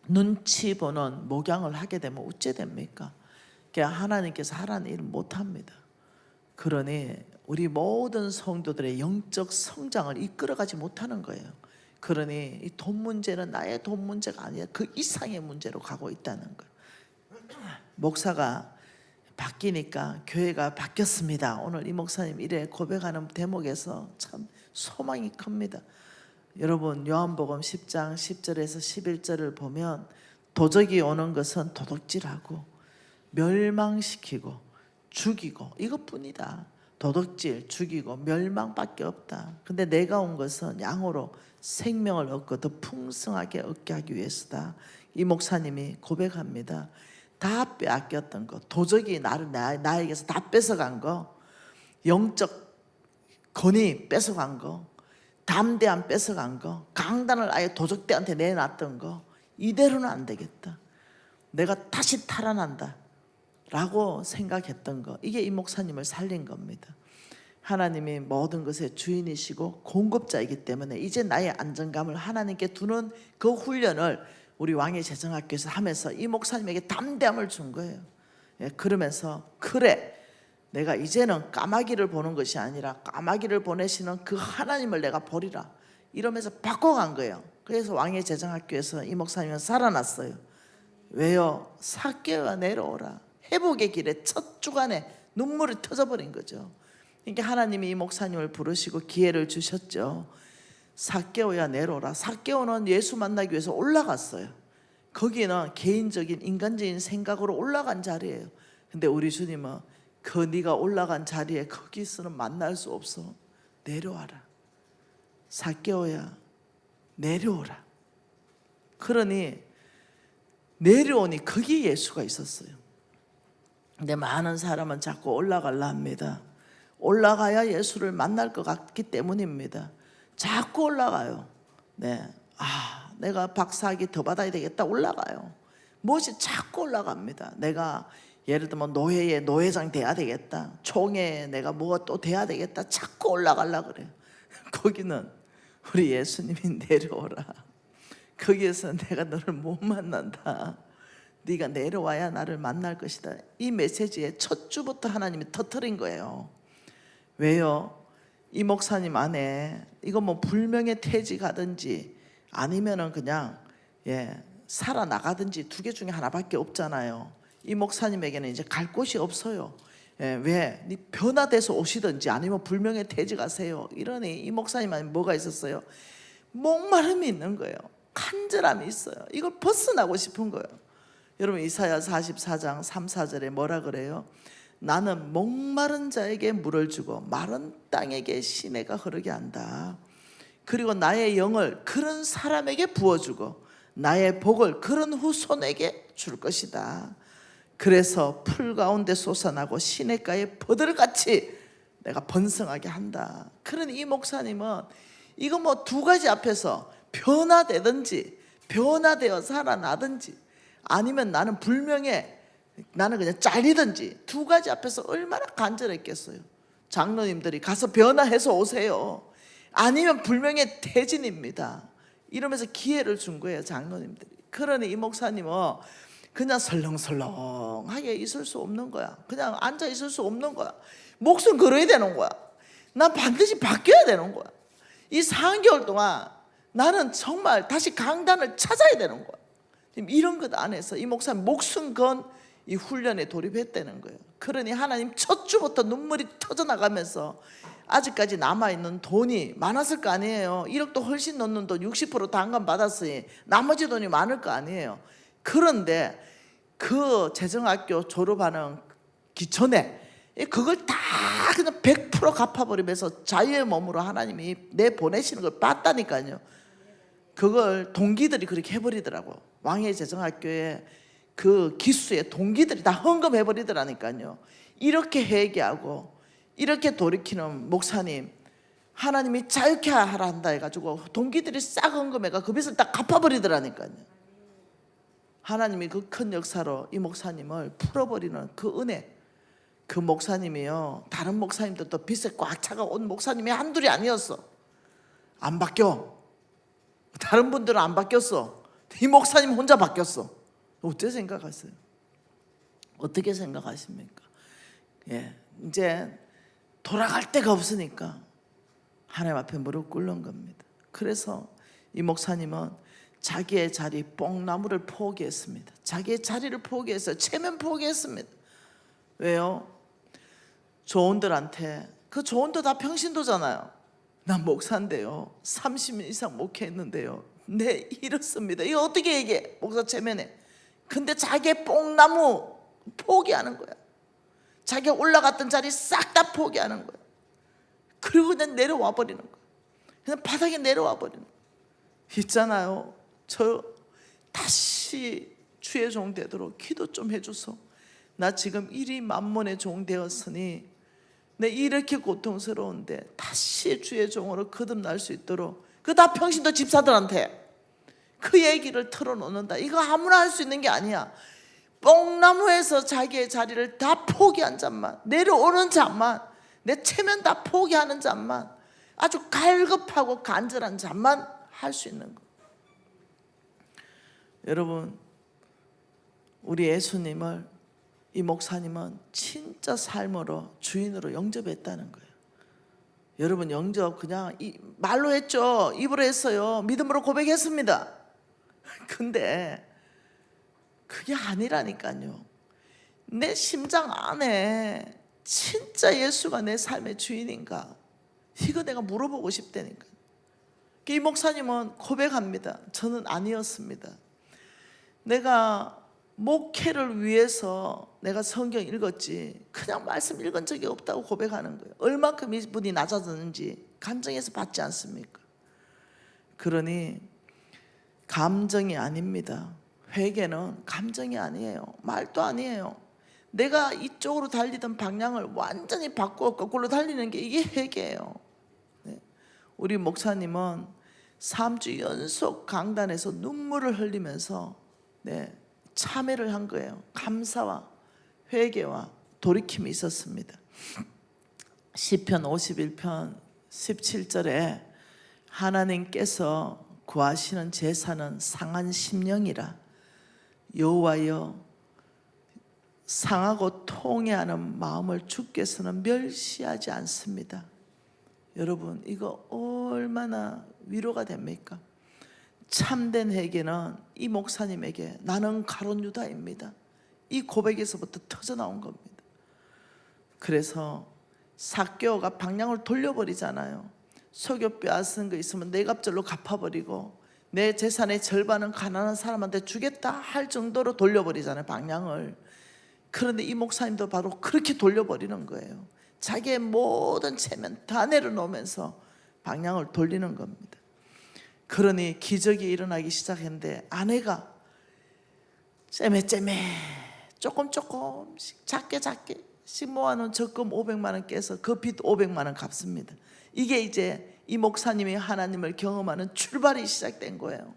눈치 보는 목양을 하게 되면 어째 됩니까? 하나님께서 하라는 일을 못합니다. 그러니 우리 모든 성도들의 영적 성장을 이끌어가지 못하는 거예요. 그러니 이 돈 문제는 나의 돈 문제가 아니라 그 이상의 문제로 가고 있다는 거예요. 목사가 바뀌니까 교회가 바뀌었습니다. 오늘 이 목사님 이래 고백하는 대목에서 참 소망이 큽니다. 여러분, 요한복음 10장 10절에서 11절을 보면 도적이 오는 것은 도둑질하고 멸망시키고 죽이고 이것뿐이다. 도둑질, 죽이고 멸망밖에 없다. 근데 내가 온 것은 양으로 생명을 얻고 더 풍성하게 얻게 하기 위해서다. 이 목사님이 고백합니다. 다 빼앗겼던 거, 도적이 나에게서 다 뺏어간 거, 영적 권위 뺏어간 거, 담대함 뺏어간 거, 강단을 아예 도적들한테 내놨던 거, 이대로는 안 되겠다. 내가 다시 탈환한다 라고 생각했던 거, 이게 이 목사님을 살린 겁니다. 하나님이 모든 것의 주인이시고 공급자이기 때문에 이제 나의 안정감을 하나님께 두는 그 훈련을 우리 왕의 재정학교에서 하면서 이 목사님에게 담대함을 준 거예요. 그러면서 그래, 내가 이제는 까마귀를 보는 것이 아니라 까마귀를 보내시는 그 하나님을 내가 보리라, 이러면서 바꿔간 거예요. 그래서 왕의 재정학교에서 이 목사님은 살아났어요. 왜요? 삭개오야 내려오라. 회복의 길에 첫 주간에 눈물이 터져버린 거죠. 그러니까 하나님이 이 목사님을 부르시고 기회를 주셨죠. 삭개오야 내려오라. 삭개오는 예수 만나기 위해서 올라갔어요. 거기는 개인적인 인간적인 생각으로 올라간 자리예요. 근데 우리 주님은 그 네가 올라간 자리에 거기서는 만날 수 없어. 내려와라. 삭개오야 내려오라. 그러니 내려오니 거기 예수가 있었어요. 근데 많은 사람은 자꾸 올라가려 합니다. 올라가야 예수를 만날 것 같기 때문입니다. 자꾸 올라가요. 내가 박사학위 더 받아야 되겠다, 올라가요. 무엇이 자꾸 올라갑니다. 내가 예를 들면 노회에 노회장 돼야 되겠다, 총회에 내가 뭐가 또 돼야 되겠다, 자꾸 올라가려고 그래요. 거기는 우리 예수님이 내려오라. 거기에서 내가 너를 못 만난다. 네가 내려와야 나를 만날 것이다. 이 메시지의 첫 주부터 하나님이 터뜨린 거예요. 왜요? 이 목사님 안에 이거 뭐 불명예 퇴직하든지 아니면은 그냥 살아나가든지 두 개 중에 하나밖에 없잖아요. 이 목사님에게는 이제 갈 곳이 없어요. 왜? 네 변화돼서 오시든지 아니면 불명예 퇴직하세요. 이러니 이 목사님한테 뭐가 있었어요? 목마름이 있는 거예요. 간절함이 있어요. 이걸 벗어나고 싶은 거예요. 여러분 이사야 44장 3, 4절에 뭐라 그래요? 나는 목마른 자에게 물을 주고 마른 땅에게 시내가 흐르게 한다. 그리고 나의 영을 그런 사람에게 부어주고 나의 복을 그런 후손에게 줄 것이다. 그래서 풀 가운데 솟아나고 시냇가에 버들같이 내가 번성하게 한다. 그러니 이 목사님은 이거 뭐 두 가지 앞에서 변화되든지 변화되어 살아나든지 아니면 나는 불명예 나는 그냥 잘리든지 두 가지 앞에서 얼마나 간절했겠어요. 장로님들이 가서 변화해서 오세요. 아니면 불명예 퇴진입니다. 이러면서 기회를 준 거예요, 장로님들이. 그러니 이 목사님은 그냥 설렁설렁하게 있을 수 없는 거야. 그냥 앉아 있을 수 없는 거야. 목숨 걸어야 되는 거야. 난 반드시 바뀌어야 되는 거야. 이 4개월 동안 나는 정말 다시 강단을 찾아야 되는 거야. 지금 이런 것 안에서 이 목사님 목숨 건 이 훈련에 돌입했다는 거예요. 그러니 하나님 첫 주부터 눈물이 터져나가면서 아직까지 남아있는 돈이 많았을 거 아니에요. 1억도 훨씬 넘는 돈 60% 단감 받았으니 나머지 돈이 많을 거 아니에요. 그런데 그 재정학교 졸업하는 기천에 그걸 다 그냥 100% 갚아버리면서 자유의 몸으로 하나님이 내보내시는 걸 봤다니까요. 그걸 동기들이 그렇게 해버리더라고. 왕의 재정학교에 그 기수의 동기들이 다 헌금해버리더라니까요. 이렇게 회개하고 이렇게 돌이키는 목사님 하나님이 자유케 하라 한다 해가지고 동기들이 싹 헌금해가 그 빚을 다 갚아버리더라니까요. 하나님이 그 큰 역사로 이 목사님을 풀어버리는 그 은혜. 그 목사님이요 다른 목사님들도 빚에 꽉 차가 온 목사님이 한둘이 아니었어. 안 바뀌어. 다른 분들은 안 바뀌었어. 이 목사님 혼자 바뀌었어. 어떻게 생각하세요? 어떻게 생각하십니까? 이제 돌아갈 데가 없으니까 하나님 앞에 무릎 꿇는 겁니다. 그래서 이 목사님은 자기의 자리 뽕나무를 포기했습니다. 자기의 자리를 포기했어요. 체면 포기했습니다. 왜요? 조원들한테 그 조원도 다 평신도잖아요. 난 목사인데요 30년 이상 목회했는데요 네 이렇습니다. 이거 어떻게 얘기해? 목사 체면에. 근데 자기의 뽕나무 포기하는 거야. 자기가 올라갔던 자리 싹 다 포기하는 거야. 그리고 그냥 내려와 버리는 거야. 그냥 바닥에 내려와 버리는 거야. 있잖아요 저 다시 주의 종 되도록 기도 좀 해줘서 나 지금 일이 만몬의 종 되었으니 내 이렇게 고통스러운데 다시 주의 종으로 거듭날 수 있도록 그 다 평신도 집사들한테 그 얘기를 털어놓는다. 이거 아무나 할 수 있는 게 아니야. 뽕나무에서 자기의 자리를 다 포기한 자만, 내려오는 자만, 내 체면 다 포기하는 자만, 아주 갈급하고 간절한 자만 할 수 있는 거. 여러분 우리 예수님을 이 목사님은 진짜 삶으로 주인으로 영접했다는 거예요. 여러분 영접 그냥 말로 했죠. 입으로 했어요. 믿음으로 고백했습니다. 근데 그게 아니라니까요. 내 심장 안에 진짜 예수가 내 삶의 주인인가 이거 내가 물어보고 싶다니까. 이 목사님은 고백합니다. 저는 아니었습니다. 내가 목회를 위해서 내가 성경 읽었지 그냥 말씀 읽은 적이 없다고 고백하는 거예요. 얼마큼 이분이 낮아졌는지 감정에서 받지 않습니까? 그러니 감정이 아닙니다. 회개는 감정이 아니에요. 말도 아니에요. 내가 이쪽으로 달리던 방향을 완전히 바꾸어 거꾸로 달리는 게 이게 회개예요. 우리 목사님은 3주 연속 강단에서 눈물을 흘리면서 참회를 한 거예요. 감사와 회개와 돌이킴이 있었습니다. 시편 51편 17절에 하나님께서 구하시는 제사는 상한 심령이라 여호와여 상하고 통회하는 마음을 주께서는 멸시하지 않습니다. 여러분 이거 얼마나 위로가 됩니까? 참된 회개는 이 목사님에게 나는 가룟 유다입니다. 이 고백에서부터 터져 나온 겁니다. 그래서 삭개오가 방향을 돌려버리잖아요. 소교 빼앗은 거 있으면 네 갑절로 갚아버리고 내 재산의 절반은 가난한 사람한테 주겠다 할 정도로 돌려버리잖아요, 방향을. 그런데 이 목사님도 바로 그렇게 돌려버리는 거예요. 자기의 모든 체면 다 내려놓으면서 방향을 돌리는 겁니다. 그러니 기적이 일어나기 시작했는데 아내가 째매째매 조금씩 작게씩 모아놓은 적금 500만 원 깨서 그 빚 500만 원 갚습니다. 이게 이제 이 목사님이 하나님을 경험하는 출발이 시작된 거예요.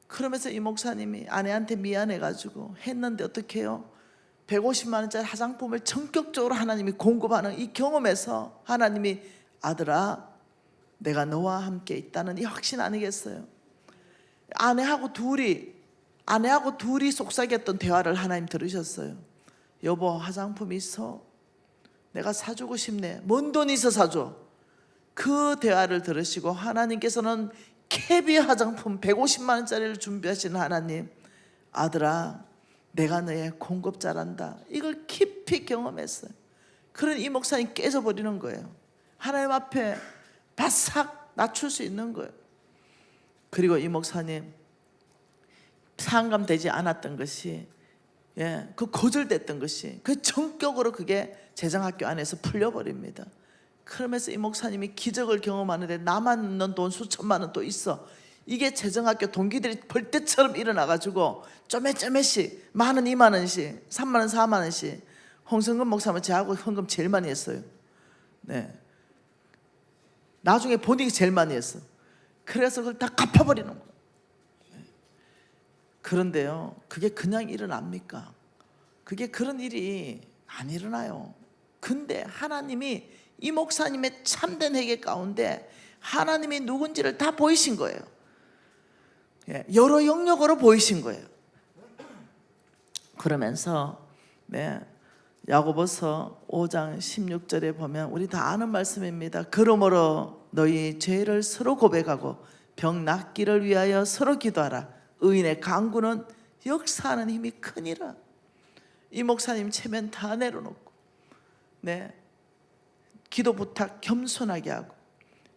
그러면서 이 목사님이 아내한테 미안해가지고 했는데 어떻게 해요? 150만 원짜리 화장품을 전격적으로 하나님이 공급하는 이 경험에서 하나님이 아들아 내가 너와 함께 있다는 이 확신 아니겠어요? 아내하고 둘이 속삭였던 대화를 하나님 들으셨어요. 여보 화장품 있어? 내가 사주고 싶네. 뭔 돈 있어 사줘. 그 대화를 들으시고 하나님께서는 캐비 화장품 150만 원짜리를 준비하시는 하나님, 아들아 내가 너의 공급자란다. 이걸 깊이 경험했어요. 그런 이 목사님 깨져버리는 거예요. 하나님 앞에 바싹 낮출 수 있는 거예요. 그리고 이 목사님 상감되지 않았던 것이 그 거절됐던 것이 그 전격으로 그게 재정학교 안에서 풀려버립니다. 그러면서 이 목사님이 기적을 경험하는데 남았는 돈 수천만 원 또 있어. 이게 재정학교 동기들이 벌떼처럼 일어나가지고 쪼매씩 만 원, 2만 원씩, 3만 원, 4만 원씩. 홍성근 목사님은 저하고 헌금 제일 많이 했어요. 네. 나중에 본인이 제일 많이 했어. 그래서 그걸 다 갚아버리는 거예요. 그런데요, 그게 그냥 일어납니까? 그게 그런 일이 안 일어나요. 근데 하나님이 이 목사님의 참된 회개 가운데 하나님이 누군지를 다 보이신 거예요. 여러 영역으로 보이신 거예요. 그러면서 야고보서 5장 16절에 보면 우리 다 아는 말씀입니다. 그러므로 너희 죄를 서로 고백하고 병 낫기를 위하여 서로 기도하라. 의인의 간구는 역사하는 힘이 크니라. 이 목사님 체면 다 내려놓고 기도 부탁 겸손하게 하고.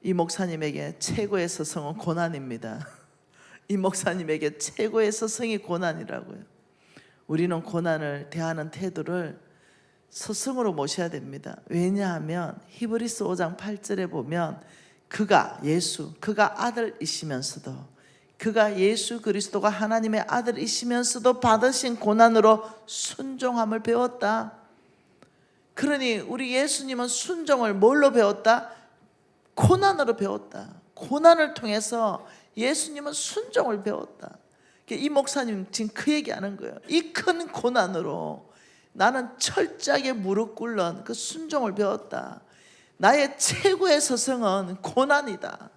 이 목사님에게 최고의 서성은 고난입니다. 이 목사님에게 최고의 서성이 고난이라고요. 우리는 고난을 대하는 태도를 서성으로 모셔야 됩니다. 왜냐하면 히브리서 5장 8절에 보면 그가 아들이시면서도 그가 예수 그리스도가 하나님의 아들이시면서도 받으신 고난으로 순종함을 배웠다. 그러니 우리 예수님은 순종을 뭘로 배웠다? 고난으로 배웠다. 고난을 통해서 예수님은 순종을 배웠다. 이 목사님 지금 그 얘기하는 거예요. 이 큰 고난으로 나는 철저하게 무릎 꿇는 그 순종을 배웠다. 나의 최고의 서성은 고난이다.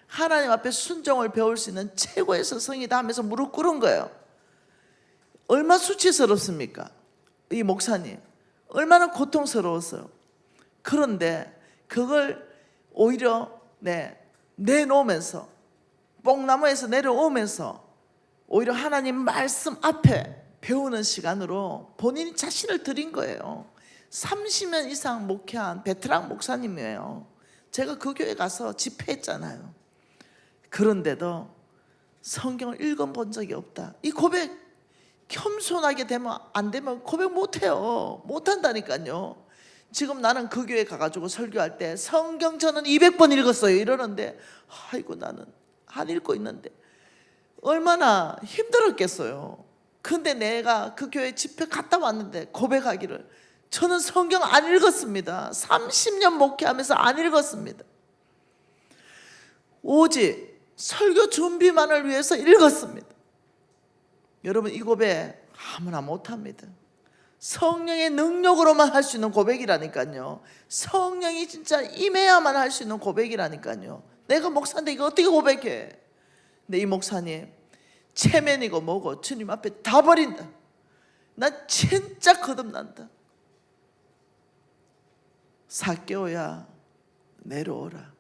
하나님 앞에 순종을 배울 수 있는 최고의 서성이다 하면서 무릎 꿇은 거예요. 얼마나 수치스럽습니까? 이 목사님 얼마나 고통스러웠어요. 그런데 그걸 오히려 내놓으면서 뽕나무에서 내려오면서 오히려 하나님 말씀 앞에 배우는 시간으로 본인이 자신을 드린 거예요. 30년 이상 목회한 베테랑 목사님이에요. 제가 그 교회 가서 집회했잖아요. 그런데도 성경을 읽어본 적이 없다. 이 고백 겸손하게 되면 안 되면 고백 못해요. 못한다니까요. 지금 나는 그 교회 가가지고 설교할 때 성경 저는 200번 읽었어요 이러는데 아이고 나는 안 읽고 있는데 얼마나 힘들었겠어요. 근데 내가 그 교회 집회 갔다 왔는데 고백하기를 저는 성경 안 읽었습니다. 30년 목회하면서 안 읽었습니다. 오직 설교 준비만을 위해서 읽었습니다. 여러분 이 고백 아무나 못합니다. 성령의 능력으로만 할 수 있는 고백이라니까요. 성령이 진짜 임해야만 할 수 있는 고백이라니까요. 내가 목사인데 이거 어떻게 고백해? 근데 이 목사님 체면이고 뭐고 주님 앞에 다 버린다. 나 진짜 거듭난다. 삭개오야 내려오라.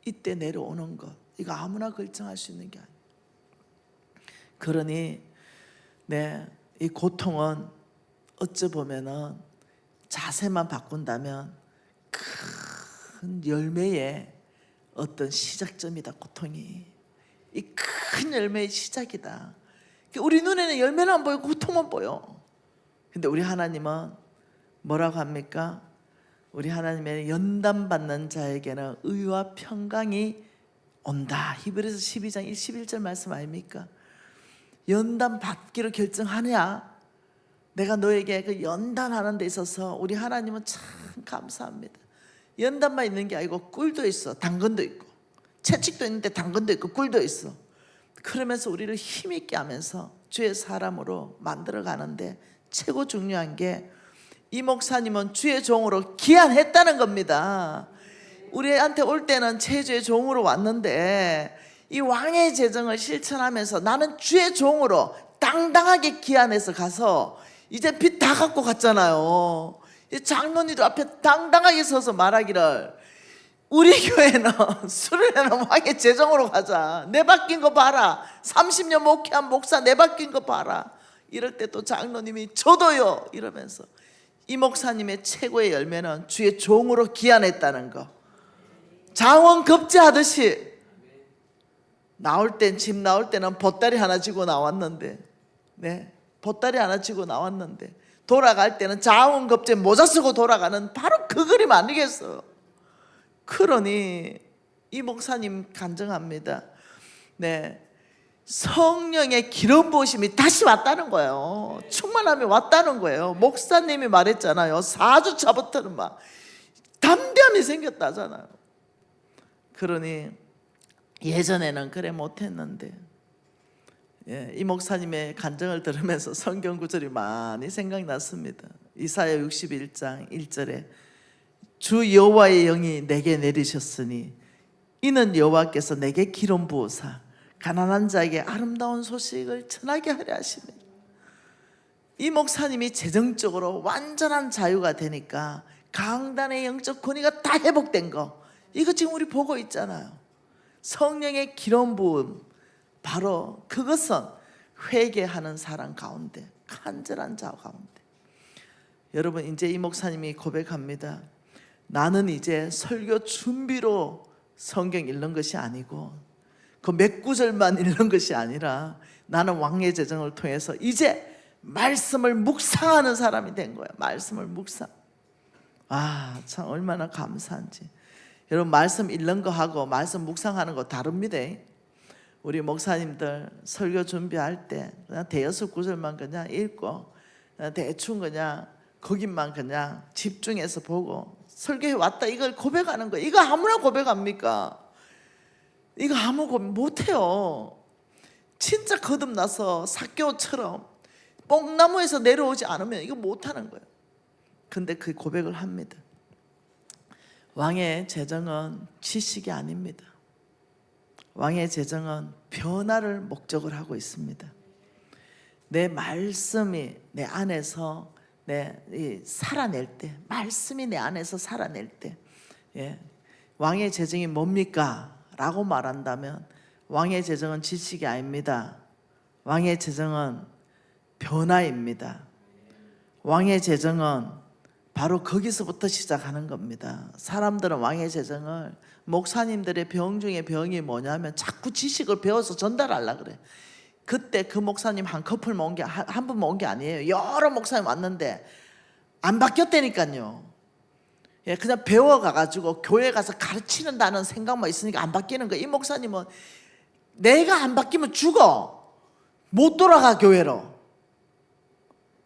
이때 내려오는 것 이거 아무나 결정할 수 있는 게 아니에요. 그러니 이 고통은 어찌 보면은 자세만 바꾼다면 큰 열매의 어떤 시작점이다. 고통이 이 큰 열매의 시작이다. 우리 눈에는 열매는 안 보이고 고통만 보여. 근데 우리 하나님은 뭐라고 합니까? 우리 하나님의 연단받는 자에게는 의와 평강이 온다. 히브리서 12장 11절 말씀 아닙니까? 연단받기로 결정하냐? 내가 너에게 그 연단하는 데 있어서 우리 하나님은 참 감사합니다. 연단만 있는 게 아니고 꿀도 있어. 당근도 있고 채찍도 있는데 당근도 있고 꿀도 있어. 그러면서 우리를 힘있게 하면서 주의 사람으로 만들어 가는데 최고 중요한 게 이 목사님은 주의 종으로 귀환했다는 겁니다. 우리한테 올 때는 제주의 종으로 왔는데 이 왕의 재정을 실천하면서 나는 주의 종으로 당당하게 귀환해서 가서 이제 빚 다 갖고 갔잖아요. 장로님들 앞에 당당하게 서서 말하기를 우리 교회는 수련회는 왕의 재정으로 가자. 내 바뀐 거 봐라. 30년 목회한 목사 내 바뀐 거 봐라. 이럴 때 또 장로님이 저도요 이러면서 이 목사님의 최고의 열매는 주의 종으로 귀환했다는 거. 장원 급제하듯이 나올 땐 집 나올 때는 보따리 하나 쥐고 나왔는데, 네, 보따리 하나 쥐고 나왔는데 돌아갈 때는 장원 급제 모자 쓰고 돌아가는 바로 그 그림 아니겠어요? 그러니 이 목사님 간증합니다. 네, 성령의 기름 부으심이 다시 왔다는 거예요. 충만함이 왔다는 거예요. 목사님이 말했잖아요. 4주차부터는 막 담대함이 생겼다잖아요. 그러니 예전에는 그래 못했는데, 이 목사님의 간증을 들으면서 성경 구절이 많이 생각났습니다. 이사야 61장 1절에 주 여호와의 영이 내게 내리셨으니 이는 여호와께서 내게 기름 부으사 가난한 자에게 아름다운 소식을 전하게 하려 하시네. 이 목사님이 재정적으로 완전한 자유가 되니까 강단의 영적 권위가 다 회복된 거, 이거 지금 우리 보고 있잖아요. 성령의 기름 부음, 바로 그것은 회개하는 사람 가운데, 간절한 자 가운데. 여러분, 이제 이 목사님이 고백합니다. 나는 이제 설교 준비로 성경 읽는 것이 아니고 그 몇 구절만 읽는 것이 아니라 나는 왕의 재정을 통해서 이제 말씀을 묵상하는 사람이 된 거예요. 말씀을 묵상. 아, 참 얼마나 감사한지. 여러분, 말씀 읽는 거하고 말씀 묵상하는 거 다릅니다. 우리 목사님들 설교 준비할 때 그냥 대여섯 구절만 그냥 읽고 그냥 대충 그냥 거기만 그냥 집중해서 보고 설교해 왔다 이걸 고백하는 거예요. 이거 아무나 고백합니까? 이거 아무 고백 못해요. 진짜 거듭나서 삭개오처럼 뽕나무에서 내려오지 않으면 이거 못하는 거예요. 근데 그 고백을 합니다. 왕의 재정은 지식이 아닙니다. 왕의 재정은 변화를 목적을 하고 있습니다. 내 말씀이 내 안에서 살아낼 때, 말씀이 내 안에서 살아낼 때, 왕의 재정이 뭡니까? 라고 말한다면 왕의 재정은 지식이 아닙니다. 왕의 재정은 변화입니다. 왕의 재정은 바로 거기서부터 시작하는 겁니다. 사람들은 왕의 재정을, 목사님들의 병 중에 병이 뭐냐면 자꾸 지식을 배워서 전달하려고 그래. 그때 그 목사님 한 커플만 온 게, 한 분만 온 게 아니에요. 여러 목사님 왔는데 안 바뀌었다니까요. 그냥 배워가가지고 교회 가서 가르치는다는 생각만 있으니까 안 바뀌는 거예요. 이 목사님은 내가 안 바뀌면 죽어. 못 돌아가 교회로.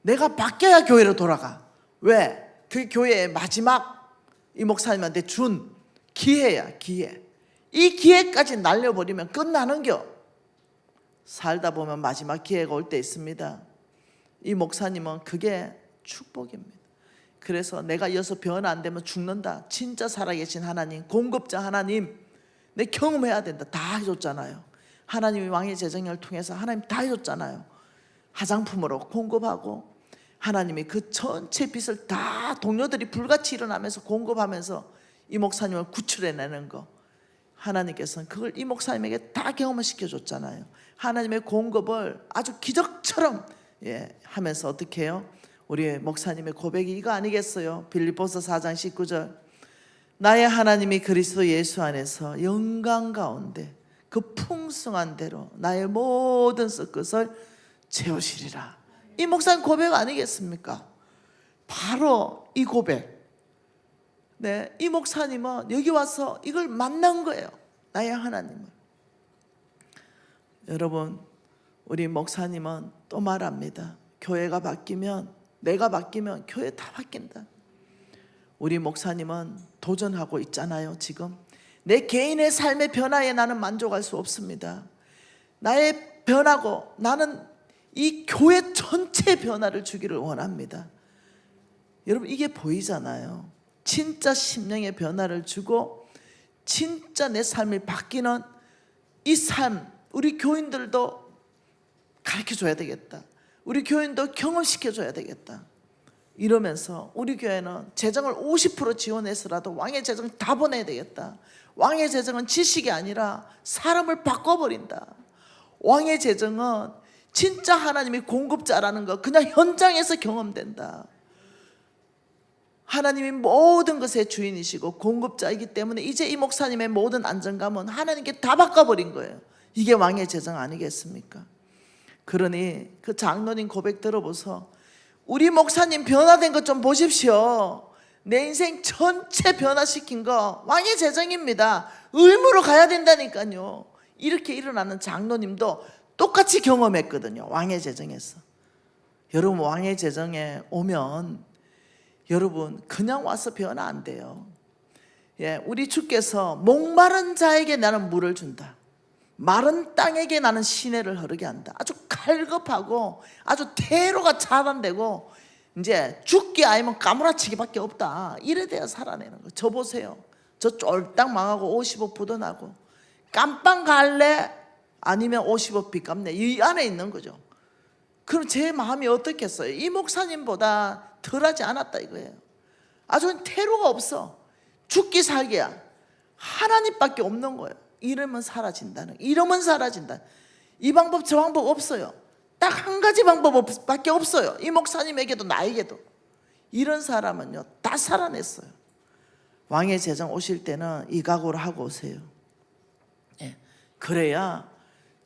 내가 바뀌어야 교회로 돌아가. 왜? 그 교회의 마지막 이 목사님한테 준 기회야, 기회. 이 기회까지 날려버리면 끝나는겨. 살다 보면 마지막 기회가 올 때 있습니다. 이 목사님은 그게 축복입니다. 그래서 내가 이어서 변화 안 되면 죽는다. 진짜 살아계신 하나님, 공급자 하나님, 내 경험해야 된다. 다 해줬잖아요. 하나님이 왕의 재정을 통해서 하나님 다 해줬잖아요. 화장품으로 공급하고 하나님이 그 전체 빚을 다 동료들이 불같이 일어나면서 공급하면서 이 목사님을 구출해내는 거, 하나님께서는 그걸 이 목사님에게 다 경험을 시켜줬잖아요. 하나님의 공급을 아주 기적처럼 하면서 어떻게 해요? 우리 목사님의 고백이 이거 아니겠어요? 빌립보서 4장 19절 나의 하나님이 그리스도 예수 안에서 영광 가운데 그 풍성한 대로 나의 모든 썩것을 채우시리라. 이 목사님 고백 아니겠습니까? 바로 이 고백. 이 목사님은 여기 와서 이걸 만난 거예요. 나의 하나님을. 여러분, 우리 목사님은 또 말합니다. 교회가 바뀌면, 내가 바뀌면 교회 다 바뀐다. 우리 목사님은 도전하고 있잖아요. 지금 내 개인의 삶의 변화에 나는 만족할 수 없습니다. 나의 변화고 나는 이 교회 전체 변화를 주기를 원합니다. 여러분, 이게 보이잖아요. 진짜 심령의 변화를 주고 진짜 내 삶이 바뀌는 이 삶, 우리 교인들도 가르쳐줘야 되겠다. 우리 교인도 경험시켜줘야 되겠다. 이러면서 우리 교회는 재정을 50% 지원해서라도 왕의 재정 다 보내야 되겠다. 왕의 재정은 지식이 아니라 사람을 바꿔버린다. 왕의 재정은 진짜 하나님이 공급자라는 거 그냥 현장에서 경험된다. 하나님이 모든 것의 주인이시고 공급자이기 때문에 이제 이 목사님의 모든 안정감은 하나님께 다 바꿔버린 거예요. 이게 왕의 재정 아니겠습니까? 그러니 그 장로님 고백 들어보소. 우리 목사님 변화된 것 좀 보십시오. 내 인생 전체 변화시킨 거 왕의 재정입니다. 의무로 가야 된다니까요. 이렇게 일어나는 장로님도 똑같이 경험했거든요. 왕의 재정에서. 여러분, 왕의 재정에 오면 여러분 그냥 와서 변화 안 돼요. 우리 주께서 목마른 자에게 나는 물을 준다. 마른 땅에게 나는 시내를 흐르게 한다. 아주 갈급하고 아주 태로가 차단되고 이제 죽기 아니면 까무라치기밖에 없다. 이래 돼야 살아내는 거. 저 보세요. 저 쫄딱 망하고 50억 부도나고 깜빵 갈래? 아니면 50억 빚 갚네. 이 안에 있는 거죠. 그럼 제 마음이 어떻겠어요? 이 목사님보다 덜하지 않았다 이거예요. 아주 태로가 없어. 죽기 살기야. 하나님밖에 없는 거예요. 이러면 사라진다는. 이러면 사라진다. 이 방법 저 방법 없어요. 딱 한 가지 방법밖에 없어요. 이 목사님에게도 나에게도. 이런 사람은요 다 살아냈어요. 왕의 재정 오실 때는 이 각오를 하고 오세요. 그래야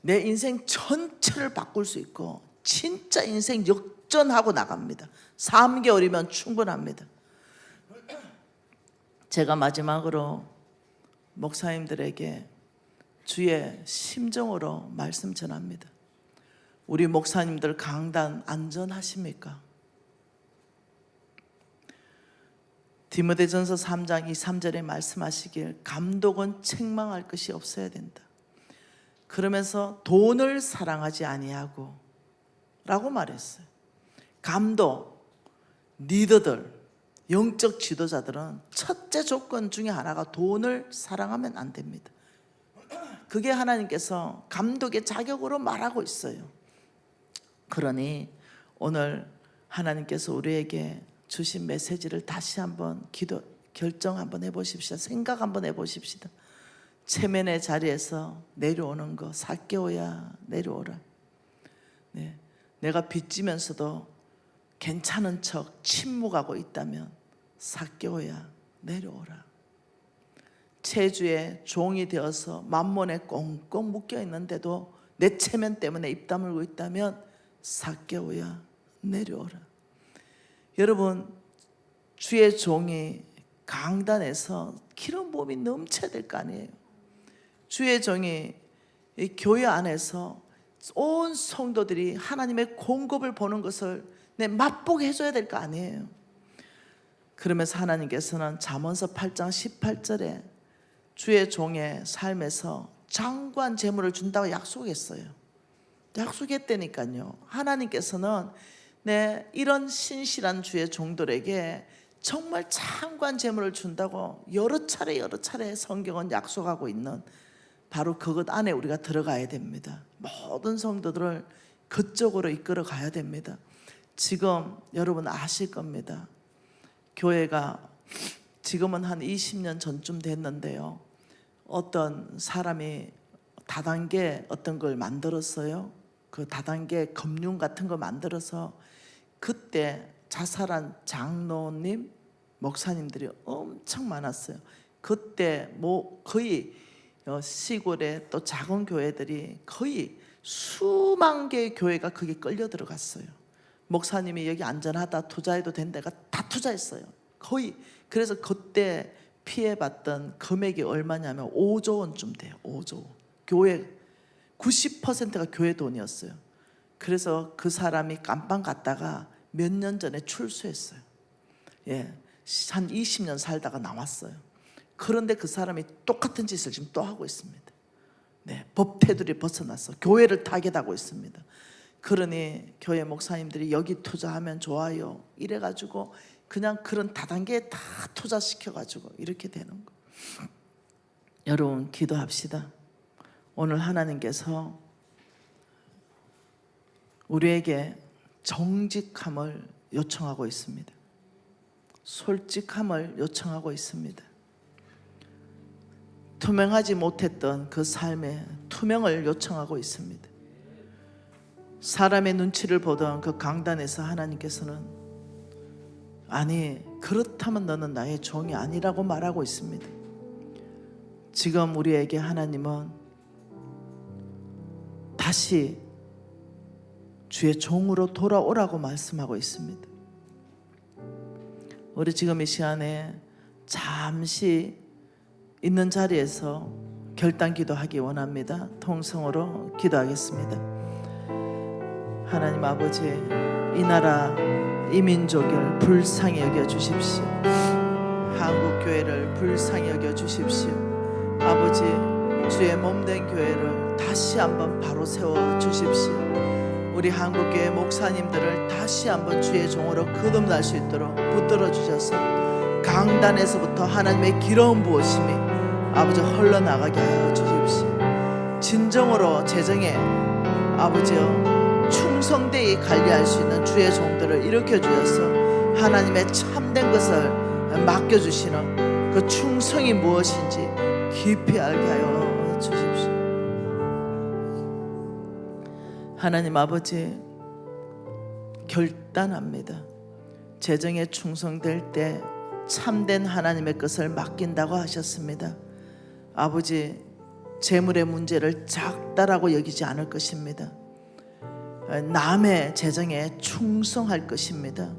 내 인생 전체를 바꿀 수 있고 진짜 인생 역전하고 나갑니다. 3개월이면 충분합니다. 제가 마지막으로 목사님들에게 주의 심정으로 말씀 전합니다. 우리 목사님들 강단 안전하십니까? 디모데전서 3장 2, 3절에 말씀하시길 감독은 책망할 것이 없어야 된다. 그러면서 돈을 사랑하지 아니하고 라고 말했어요. 감독, 리더들, 영적 지도자들은 첫째 조건 중에 하나가 돈을 사랑하면 안 됩니다. 그게 하나님께서 감독의 자격으로 말하고 있어요. 그러니 오늘 하나님께서 우리에게 주신 메시지를 다시 한번 결정 한번 해보십시다. 생각 한번 해보십시다. 체면의 자리에서 내려오는 거 삭개오야 내려오라. 내가 빚지면서도 괜찮은 척 침묵하고 있다면 삭개오야 내려오라. 체주의 종이 되어서 만몬에 꽁꽁 묶여 있는데도 내 체면 때문에 입 다물고 있다면 삭개오야 내려오라. 여러분, 주의 종이 강단에서 기름 부음이 넘쳐야 될 거 아니에요. 주의 종이 이 교회 안에서 온 성도들이 하나님의 공급을 보는 것을 맛보게 해줘야 될 거 아니에요. 그러면서 하나님께서는 잠언서 8장 18절에 주의 종의 삶에서 장구한 재물을 준다고 약속했어요. 약속했다니까요. 하나님께서는 이런 신실한 주의 종들에게 정말 장구한 재물을 준다고 여러 차례 성경은 약속하고 있는 바로 그것 안에 우리가 들어가야 됩니다. 모든 성도들을 그쪽으로 이끌어 가야 됩니다. 지금 여러분 아실 겁니다. 교회가 지금은 한 20년 전쯤 됐는데요. 어떤 사람이 다단계 어떤 걸 만들었어요. 그 다단계 금융 같은 거 만들어서 그때 자살한 장로님, 목사님들이 엄청 많았어요. 그때 뭐 거의 시골에 또 작은 교회들이 거의 수만 개의 교회가 거기 끌려 들어갔어요. 목사님이 여기 안전하다, 투자해도 된 데가 다 투자했어요. 거의. 그래서 그때 피해봤던 금액이 얼마냐면 5조 원쯤 돼요. 5조 원. 교회 90%가 교회 돈이었어요. 그래서 그 사람이 깜빵 갔다가 몇 년 전에 출소했어요. 예, 한 20년 살다가 나왔어요. 그런데 그 사람이 똑같은 짓을 지금 또 하고 있습니다. 네, 법 테두리 벗어났어. 교회를 타겟하고 있습니다. 그러니 교회 목사님들이 여기 투자하면 좋아요 이래가지고 그냥 그런 다단계에 다 투자시켜가지고 이렇게 되는 거. 여러분 기도합시다. 오늘 하나님께서 우리에게 정직함을 요청하고 있습니다. 솔직함을 요청하고 있습니다. 투명하지 못했던 그 삶에 투명을 요청하고 있습니다. 사람의 눈치를 보던 그 강단에서 하나님께서는 아니 그렇다면 너는 나의 종이 아니라고 말하고 있습니다. 지금 우리에게 하나님은 다시 주의 종으로 돌아오라고 말씀하고 있습니다. 우리 지금 이 시간에 잠시 있는 자리에서 결단 기도하기 원합니다. 통성으로 기도하겠습니다. 하나님 아버지, 이 나라 이 민족을 불쌍히 여겨 주십시오. 한국 교회를 불쌍히 여겨 주십시오. 아버지, 주의 몸된 교회를 다시 한번 바로 세워 주십시오. 우리 한국교회 목사님들을 다시 한번 주의 종으로 거듭날 수 있도록 붙들어 주셔서 강단에서부터 하나님의 기름 부으심이 아버지 흘러나가게 하여 주십시오. 진정으로 재정에 아버지여 충성되이 관리할 수 있는 주의 종들을 일으켜 주셔서 하나님의 참된 것을 맡겨주시는 그 충성이 무엇인지 깊이 알게 하여 주십시오. 하나님 아버지, 결단합니다. 재정에 충성될 때 참된 하나님의 것을 맡긴다고 하셨습니다. 아버지, 재물의 문제를 작다라고 여기지 않을 것입니다. 남의 재정에 충성할 것입니다.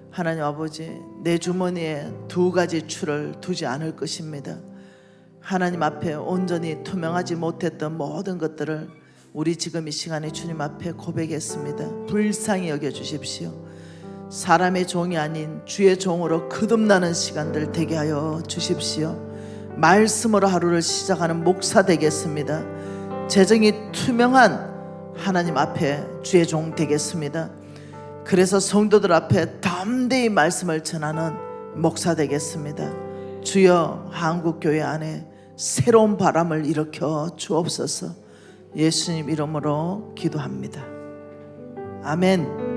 하나님 아버지, 내 주머니에 두 가지 추를 두지 않을 것입니다. 하나님 앞에 온전히 투명하지 못했던 모든 것들을 우리 지금 이 시간에 주님 앞에 고백했습니다. 불쌍히 여겨주십시오. 사람의 종이 아닌 주의 종으로 거듭나는 시간들 되게 하여 주십시오. 말씀으로 하루를 시작하는 목사 되겠습니다. 재정이 투명한 하나님 앞에 주의 종 되겠습니다. 그래서 성도들 앞에 담대히 말씀을 전하는 목사 되겠습니다. 주여, 한국교회 안에 새로운 바람을 일으켜 주옵소서. 예수님 이름으로 기도합니다. 아멘.